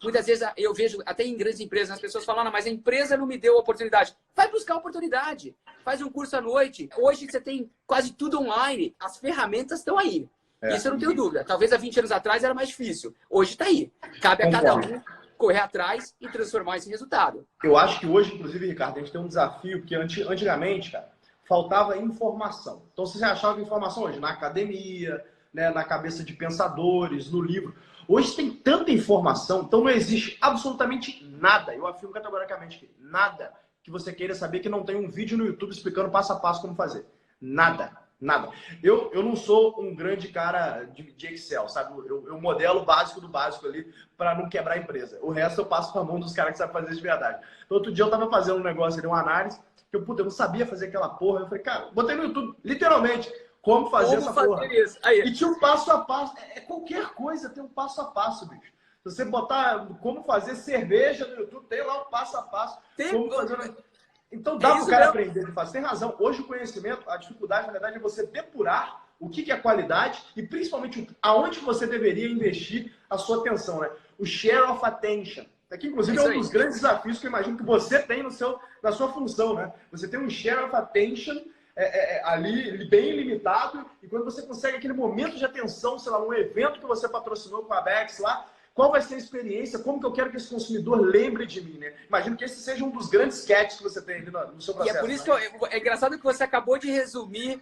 Muitas vezes eu vejo, até em grandes empresas, as pessoas falam, mas a empresa não me deu a oportunidade. Vai buscar a oportunidade. Faz um curso à noite. Hoje você tem quase tudo online. As ferramentas estão aí. Isso eu não tenho dúvida. Talvez há 20 anos atrás era mais difícil. Hoje está aí. Cabe a cada um correr atrás e transformar esse resultado. Eu acho que hoje, inclusive, Ricardo, a gente tem um desafio, porque antigamente, cara, faltava informação. Então, você achava informação hoje na academia, né, na cabeça de pensadores, no livro. Hoje tem tanta informação, então não existe absolutamente nada, eu afirmo categoricamente que nada que você queira saber que não tem um vídeo no YouTube explicando passo a passo como fazer. Nada. Nada. Eu não sou um grande cara de Excel, sabe? Eu modelo o básico do básico ali para não quebrar a empresa. O resto eu passo para a mão dos caras que sabem fazer de verdade. Então, outro dia eu tava fazendo um negócio ali, uma análise, que eu não sabia fazer aquela porra. Eu falei, cara, botei no YouTube, literalmente, como fazer essa porra. Isso? Aí. E tinha um passo a passo. Qualquer coisa tem um passo a passo, bicho. Se você botar como fazer cerveja no YouTube, tem lá um passo a passo. Como fazer... Então dá para o cara aprender de fazer. Tem razão. Hoje o conhecimento, a dificuldade, na verdade, é você depurar o que é qualidade e principalmente aonde você deveria investir a sua atenção, né? O share of attention. Aqui, inclusive, é um dos grandes desafios que eu imagino que você tem na sua função, né? Você tem um share of attention ali bem limitado e quando você consegue aquele momento de atenção, sei lá, num evento que você patrocinou com a Bex lá, qual vai ser a experiência? Como que eu quero que esse consumidor lembre de mim, né? Imagino que esse seja um dos grandes sketches que você tem ali no seu processo. E é por isso que é engraçado que você acabou de resumir,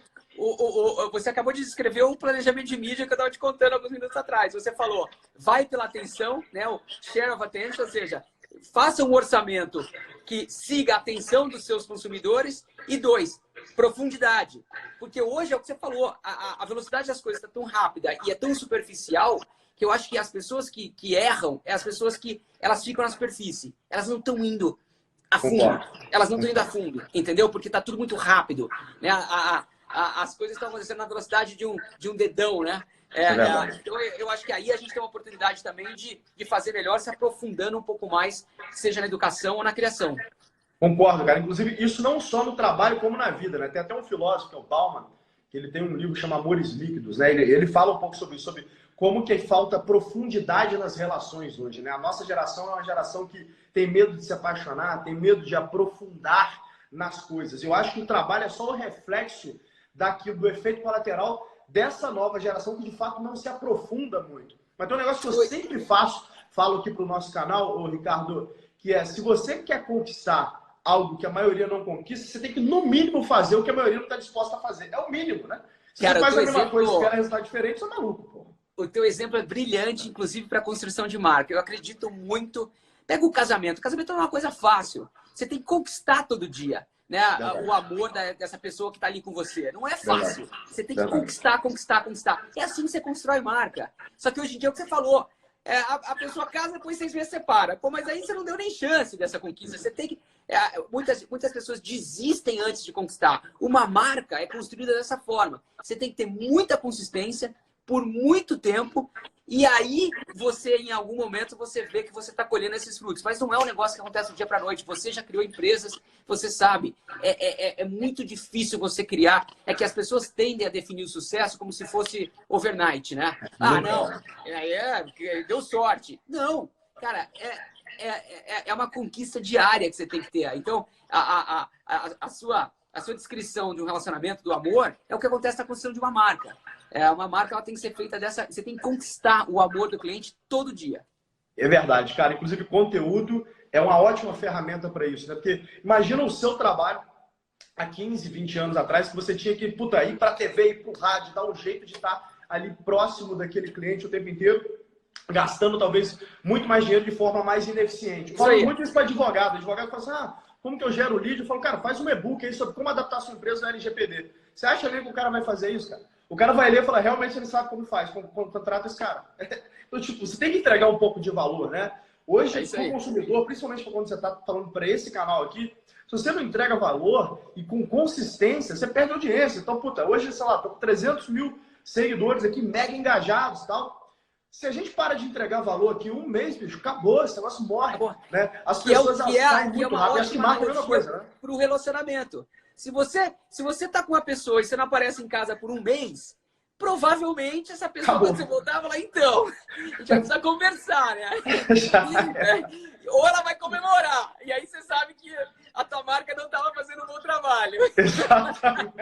você acabou de descrever o planejamento de mídia que eu estava te contando alguns minutos atrás. Você falou, vai pela atenção, né? O share of attention, ou seja, faça um orçamento que siga a atenção dos seus consumidores. E 2, profundidade. Porque hoje é o que você falou, a velocidade das coisas está tão rápida e é tão superficial que eu acho que as pessoas que erram é as pessoas que elas ficam na superfície. Elas não estão indo a fundo. Elas não estão indo a fundo, entendeu? Porque está tudo muito rápido. Né? As coisas estão acontecendo na velocidade de um dedão, né? Então, eu acho que aí a gente tem uma oportunidade também de fazer melhor, se aprofundando um pouco mais, seja na educação ou na criação. Concordo, cara. Inclusive, isso não só no trabalho, como na vida, né? Tem até um filósofo, que é o Bauman, que ele tem um livro que chama Amores Líquidos, né? Ele fala um pouco sobre isso, sobre como que falta profundidade nas relações hoje, né? A nossa geração é uma geração que tem medo de se apaixonar, tem medo de aprofundar nas coisas. Eu acho que o trabalho é só o reflexo do efeito colateral dessa nova geração que de fato não se aprofunda muito. Mas tem um negócio que eu sempre falo aqui pro nosso canal, ô Ricardo, que é, se você quer conquistar algo que a maioria não conquista, você tem que, no mínimo, fazer o que a maioria não está disposta a fazer. É o mínimo, né? Se Cara, você faz a mesma coisa e espera resultado diferente, você é maluco, pô. O teu exemplo é brilhante, inclusive para a construção de marca. Eu acredito muito. Pega o casamento. O casamento não é uma coisa fácil. Você tem que conquistar todo dia, né? O amor dessa pessoa que está ali com você. Não é fácil. Você tem que conquistar. É assim que você constrói marca. Só que hoje em dia é o que você falou. A pessoa casa, depois 6 meses separa. Pô, mas aí você não deu nem chance dessa conquista. Você tem que... muitas pessoas desistem antes de conquistar. Uma marca é construída dessa forma. Você tem que ter muita consistência por muito tempo, e aí você, em algum momento, você vê que você está colhendo esses frutos. Mas não é um negócio que acontece do dia para a noite. Você já criou empresas, você sabe. É muito difícil você criar. É que as pessoas tendem a definir o sucesso como se fosse overnight, né? Ah, não, deu sorte. Não, cara, é uma conquista diária que você tem que ter. Então, a sua descrição de um relacionamento, do amor, é o que acontece na construção de uma marca. Uma marca, ela tem que ser feita dessa... Você tem que conquistar o amor do cliente todo dia. É verdade, cara. Inclusive, conteúdo é uma ótima ferramenta para isso, né? Porque imagina o seu trabalho há 15, 20 anos atrás, que você tinha que ir para a TV, ir para o rádio, dar um jeito de estar ali próximo daquele cliente o tempo inteiro, gastando talvez muito mais dinheiro de forma mais ineficiente. Eu falo muito isso para advogado. O advogado fala assim, como que eu gero lead? Eu falo, cara, faz um e-book aí sobre como adaptar a sua empresa no LGPD. Você acha ali que o cara vai fazer isso, cara? O cara vai ler e fala, realmente ele sabe como faz, como contrata esse cara. Então, tipo, você tem que entregar um pouco de valor, né? Hoje, como consumidor, principalmente quando você está falando para esse canal aqui, se você não entrega valor e com consistência, você perde audiência. Então, puta, hoje, sei lá, tô com 300 mil seguidores aqui, mega engajados e tal. Se a gente para de entregar valor aqui um mês, bicho, acabou, esse negócio morre. Né? As pessoas saem muito rápido. Acho que marca a mesma coisa, né? Para o relacionamento. Se você tá com uma pessoa e você não aparece em casa por um mês, provavelmente essa pessoa, quando você voltar, vai falar, então, a gente vai precisar conversar, né? Ou ela vai comemorar. E aí você sabe que a tua marca não estava fazendo um bom trabalho. Exatamente.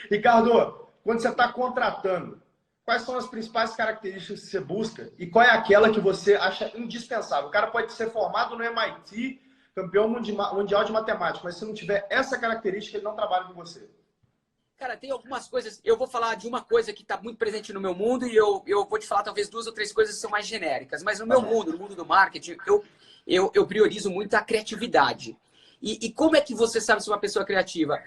Ricardo, quando você está contratando, quais são as principais características que você busca e qual é aquela que você acha indispensável? O cara pode ser formado no MIT, campeão mundial de matemática, mas se não tiver essa característica, ele não trabalha com você. Cara, tem algumas coisas... Eu vou falar de uma coisa que está muito presente no meu mundo e eu vou te falar talvez 2 ou 3 coisas que são mais genéricas. Mas no meu mundo, no mundo do marketing, eu priorizo muito a criatividade. E como é que você sabe se uma pessoa é criativa?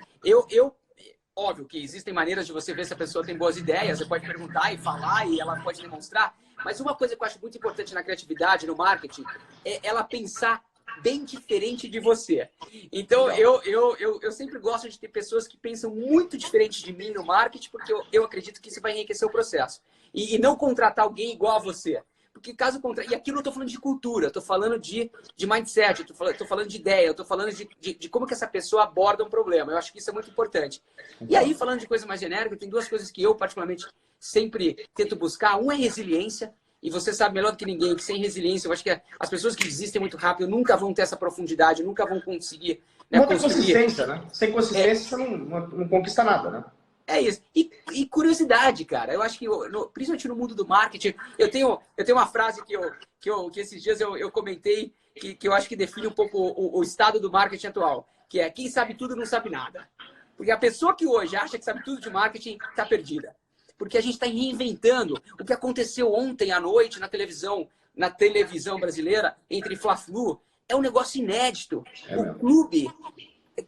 Óbvio que existem maneiras de você ver se a pessoa tem boas ideias. Você pode perguntar e falar e ela pode demonstrar. Mas uma coisa que eu acho muito importante na criatividade, no marketing, é ela pensar bem diferente de você. Então, eu sempre gosto de ter pessoas que pensam muito diferente de mim no marketing, porque eu acredito que isso vai enriquecer o processo. E não contratar alguém igual a você. Porque caso contrário... E aqui eu não estou falando de cultura, eu estou falando de mindset, eu estou falando de ideia, eu estou falando de como que essa pessoa aborda um problema. Eu acho que isso é muito importante. E aí, falando de coisa mais genérica, tem 2 coisas que eu, particularmente, sempre tento buscar. Um é resiliência. E você sabe melhor do que ninguém que sem resiliência, eu acho que as pessoas que desistem muito rápido nunca vão ter essa profundidade, nunca vão conseguir... Né, não tem consistência, né? Sem consistência você não conquista nada, né? É isso. E curiosidade, cara. Eu acho que, principalmente no mundo do marketing, eu tenho uma frase que esses dias eu comentei, que eu acho que define um pouco o estado do marketing atual, que é quem sabe tudo não sabe nada. Porque a pessoa que hoje acha que sabe tudo de marketing está perdida. Porque a gente está reinventando o que aconteceu ontem à noite na televisão brasileira, entre Fla-Flu. É um negócio inédito. O clube,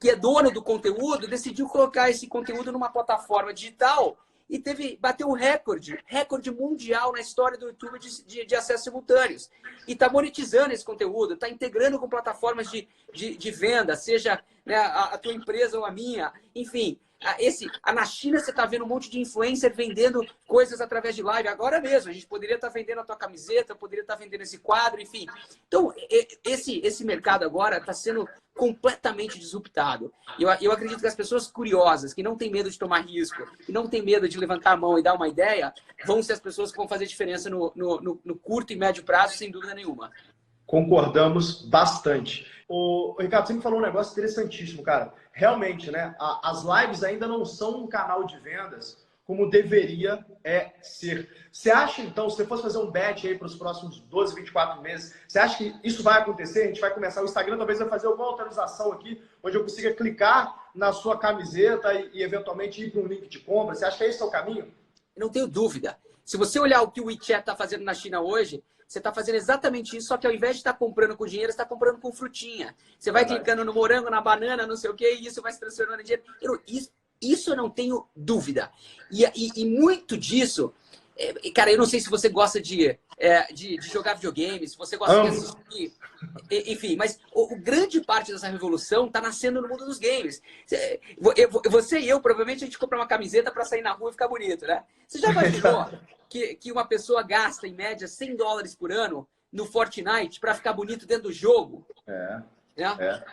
que é dono do conteúdo, decidiu colocar esse conteúdo numa plataforma digital e bateu um recorde mundial na história do YouTube de acessos simultâneos. E está monetizando esse conteúdo, está integrando com plataformas de venda, seja, né, a tua empresa ou a minha, enfim... Na China você está vendo um monte de influencer vendendo coisas através de live. Agora mesmo, a gente poderia estar vendendo a tua camiseta, poderia estar vendendo esse quadro, enfim. Então, esse mercado agora está sendo completamente disruptado. Eu acredito que as pessoas curiosas, que não têm medo de tomar risco, que não têm medo de levantar a mão e dar uma ideia, vão ser as pessoas que vão fazer diferença no curto e médio prazo, sem dúvida nenhuma. Concordamos bastante. Ricardo, você me falou um negócio interessantíssimo, cara. Realmente, né? As lives ainda não são um canal de vendas como deveria ser. Você acha, então, se você fosse fazer um bet aí para os próximos 12, 24 meses, você acha que isso vai acontecer? A gente vai começar, o Instagram talvez vai fazer alguma atualização aqui, onde eu consiga clicar na sua camiseta e eventualmente ir para um link de compra. Você acha que esse é o caminho? Eu não tenho dúvida. Se você olhar o que o WeChat está fazendo na China hoje, você está fazendo exatamente isso, só que ao invés de estar comprando com dinheiro, você está comprando com frutinha. Você vai clicando no morango, na banana, não sei o quê, e isso vai se transformando em dinheiro. Isso eu não tenho dúvida. E muito disso... Cara, eu não sei se você gosta de jogar videogame, se você gosta de assistir... Enfim, mas grande parte dessa revolução está nascendo no mundo dos games. Você e eu, provavelmente, a gente compra uma camiseta para sair na rua e ficar bonito, né? Você já imaginou que uma pessoa gasta, em média, $100 por ano no Fortnite para ficar bonito dentro do jogo?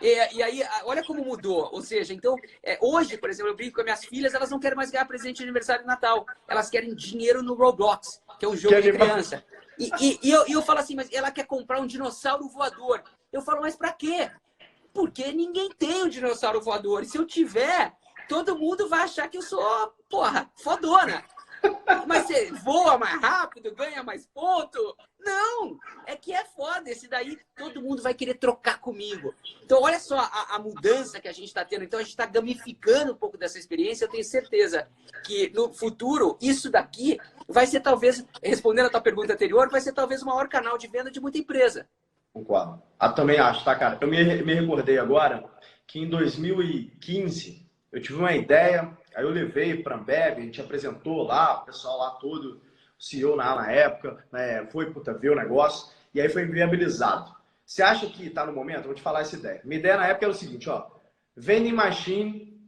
E aí, olha como mudou. Ou seja, então, hoje, por exemplo, eu brinco com as minhas filhas, elas não querem mais ganhar presente de aniversário de Natal. Elas querem dinheiro no Roblox, que é um jogo de criança. E eu falo assim, mas ela quer comprar um dinossauro voador. Eu falo, mas pra quê? Porque ninguém tem um dinossauro voador. E se eu tiver, todo mundo vai achar que eu sou, porra, fodona. Mas você voa mais rápido, ganha mais ponto? Não! É que é foda. Esse daí todo mundo vai querer trocar comigo. Então, olha só a mudança que a gente está tendo. Então, a gente está gamificando um pouco dessa experiência. Eu tenho certeza que no futuro, isso daqui vai ser talvez, respondendo a tua pergunta anterior, vai ser talvez o maior canal de venda de muita empresa. Concordo. Também acho, tá, cara? Eu me recordei agora que em 2015 eu tive uma ideia. Aí eu levei para a Ambev, a gente apresentou lá, o pessoal lá todo, o CEO na época, né, foi ver o negócio, e aí foi viabilizado. Você acha que está no momento? Eu vou te falar essa ideia. Minha ideia na época era o seguinte, ó, vending machine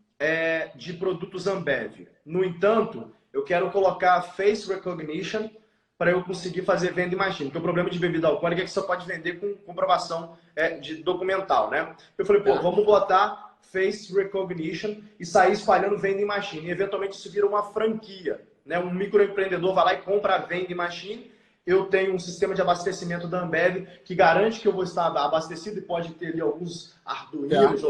de produtos Ambev. No entanto, eu quero colocar face recognition para eu conseguir fazer vending machine. Porque o problema de bebida alcoólica é que você só pode vender com comprovação de documental, né? Eu falei, pô, vamos botar face recognition e sair espalhando vending machine. E eventualmente isso vira uma franquia, né? Um microempreendedor vai lá e compra a vending machine. Eu tenho um sistema de abastecimento da Ambev que garante que eu vou estar abastecido e pode ter ali alguns arduinos,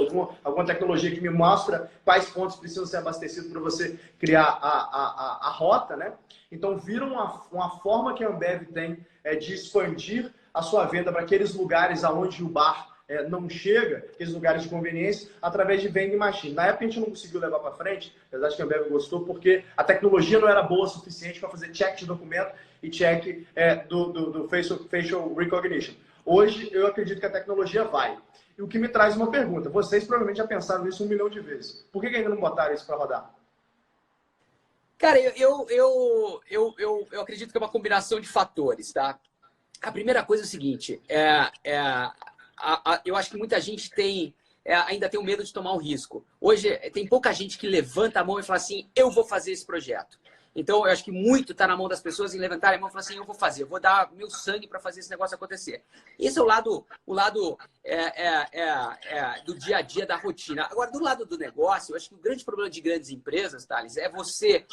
alguma tecnologia que me mostra quais pontos precisam ser abastecidos para você criar a rota, né? Então vira uma forma que a Ambev tem de expandir a sua venda para aqueles lugares aonde o bar não chega, aqueles lugares de conveniência, através de vending machine. Na época a gente não conseguiu levar para frente, apesar de que a Ambev gostou, porque a tecnologia não era boa o suficiente para fazer check de documento e check do facial recognition. Hoje eu acredito que a tecnologia vai. E o que me traz uma pergunta, vocês provavelmente já pensaram nisso 1 milhão de vezes. Por que ainda não botaram isso para rodar? Cara, eu acredito que é uma combinação de fatores, tá? A primeira coisa é o seguinte, eu acho que muita gente ainda tem o medo de tomar um risco. Hoje tem pouca gente que levanta a mão e fala assim, eu vou fazer esse projeto. Então eu acho que muito está na mão das pessoas em levantar a mão e falar assim, eu vou fazer, eu vou dar meu sangue para fazer esse negócio acontecer. Esse é o lado do dia a dia, da rotina. Agora, do lado do negócio, eu acho que o grande problema de grandes empresas, Thales, é você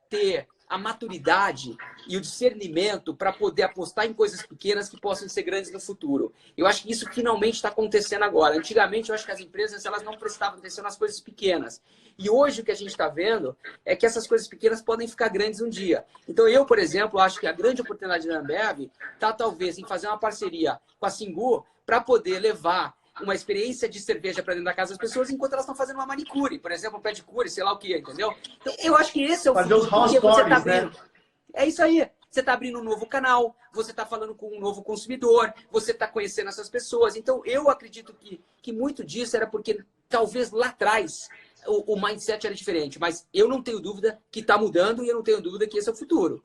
ter a maturidade e o discernimento para poder apostar em coisas pequenas que possam ser grandes no futuro. Eu acho que isso finalmente está acontecendo agora. Antigamente, eu acho que as empresas elas não prestavam atenção nas coisas pequenas. E hoje o que a gente está vendo é que essas coisas pequenas podem ficar grandes um dia. Então eu, por exemplo, acho que a grande oportunidade da Ambev está talvez em fazer uma parceria com a Singu para poder levar uma experiência de cerveja para dentro da casa das pessoas enquanto elas estão fazendo uma manicure, por exemplo, um pedicure, sei lá o que, entendeu? Então, eu acho que esse é o fazer os house parties, né? É isso aí. Você está abrindo um novo canal, você está falando com um novo consumidor, você está conhecendo essas pessoas. Então, eu acredito que muito disso era porque talvez lá atrás o mindset era diferente. Mas eu não tenho dúvida que está mudando e eu não tenho dúvida que esse é o futuro.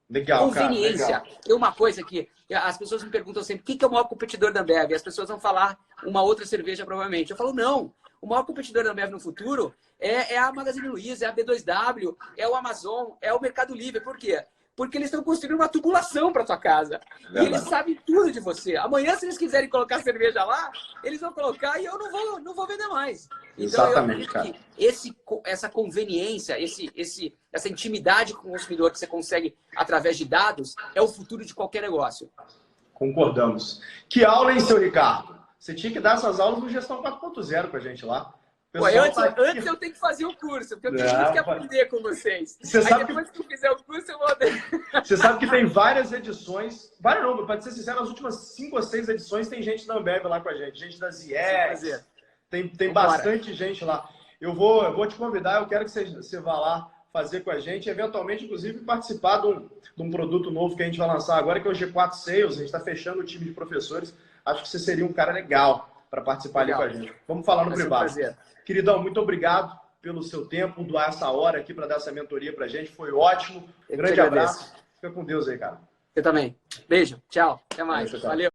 Legal, conveniência. Cara, legal. É uma coisa que as pessoas me perguntam sempre, quem que é o maior competidor da Ambev? E as pessoas vão falar uma outra cerveja, provavelmente. Eu falo, não. O maior competidor da Ambev no futuro é a Magazine Luiza, é a B2W, é o Amazon, é o Mercado Livre. Por quê? Porque eles estão construindo uma tubulação para tua casa. E eles sabem tudo de você. Amanhã, se eles quiserem colocar cerveja lá, eles vão colocar e eu não vou vender mais. Então, exatamente, eu acredito que essa conveniência, essa intimidade com o consumidor que você consegue através de dados é o futuro de qualquer negócio. Concordamos. Que aula, hein, seu Ricardo? Você tinha que dar essas aulas no Gestão 4.0 com a gente lá. Pô, antes eu tenho que fazer o curso, porque eu tenho muito que aprender com vocês. Aí depois que eu fizer o curso, eu vou... Você sabe que tem várias edições, várias não, para ser sincero, nas últimas 5 ou 6 edições tem gente da Ambev lá com a gente da ZIEX, tem bastante gente lá. Eu vou te convidar, eu quero que você vá lá fazer com a gente, eventualmente, inclusive, participar de um produto novo que a gente vai lançar agora, que é o G4 Sales. A gente está fechando o time de professores. Acho que você seria um cara legal para participar ali com a gente. Vamos falar no privado. Queridão, muito obrigado pelo seu tempo, doar essa hora aqui para dar essa mentoria para a gente. Foi ótimo. Grande abraço. Fica com Deus aí, cara. Você também. Beijo. Tchau. Até mais. Valeu.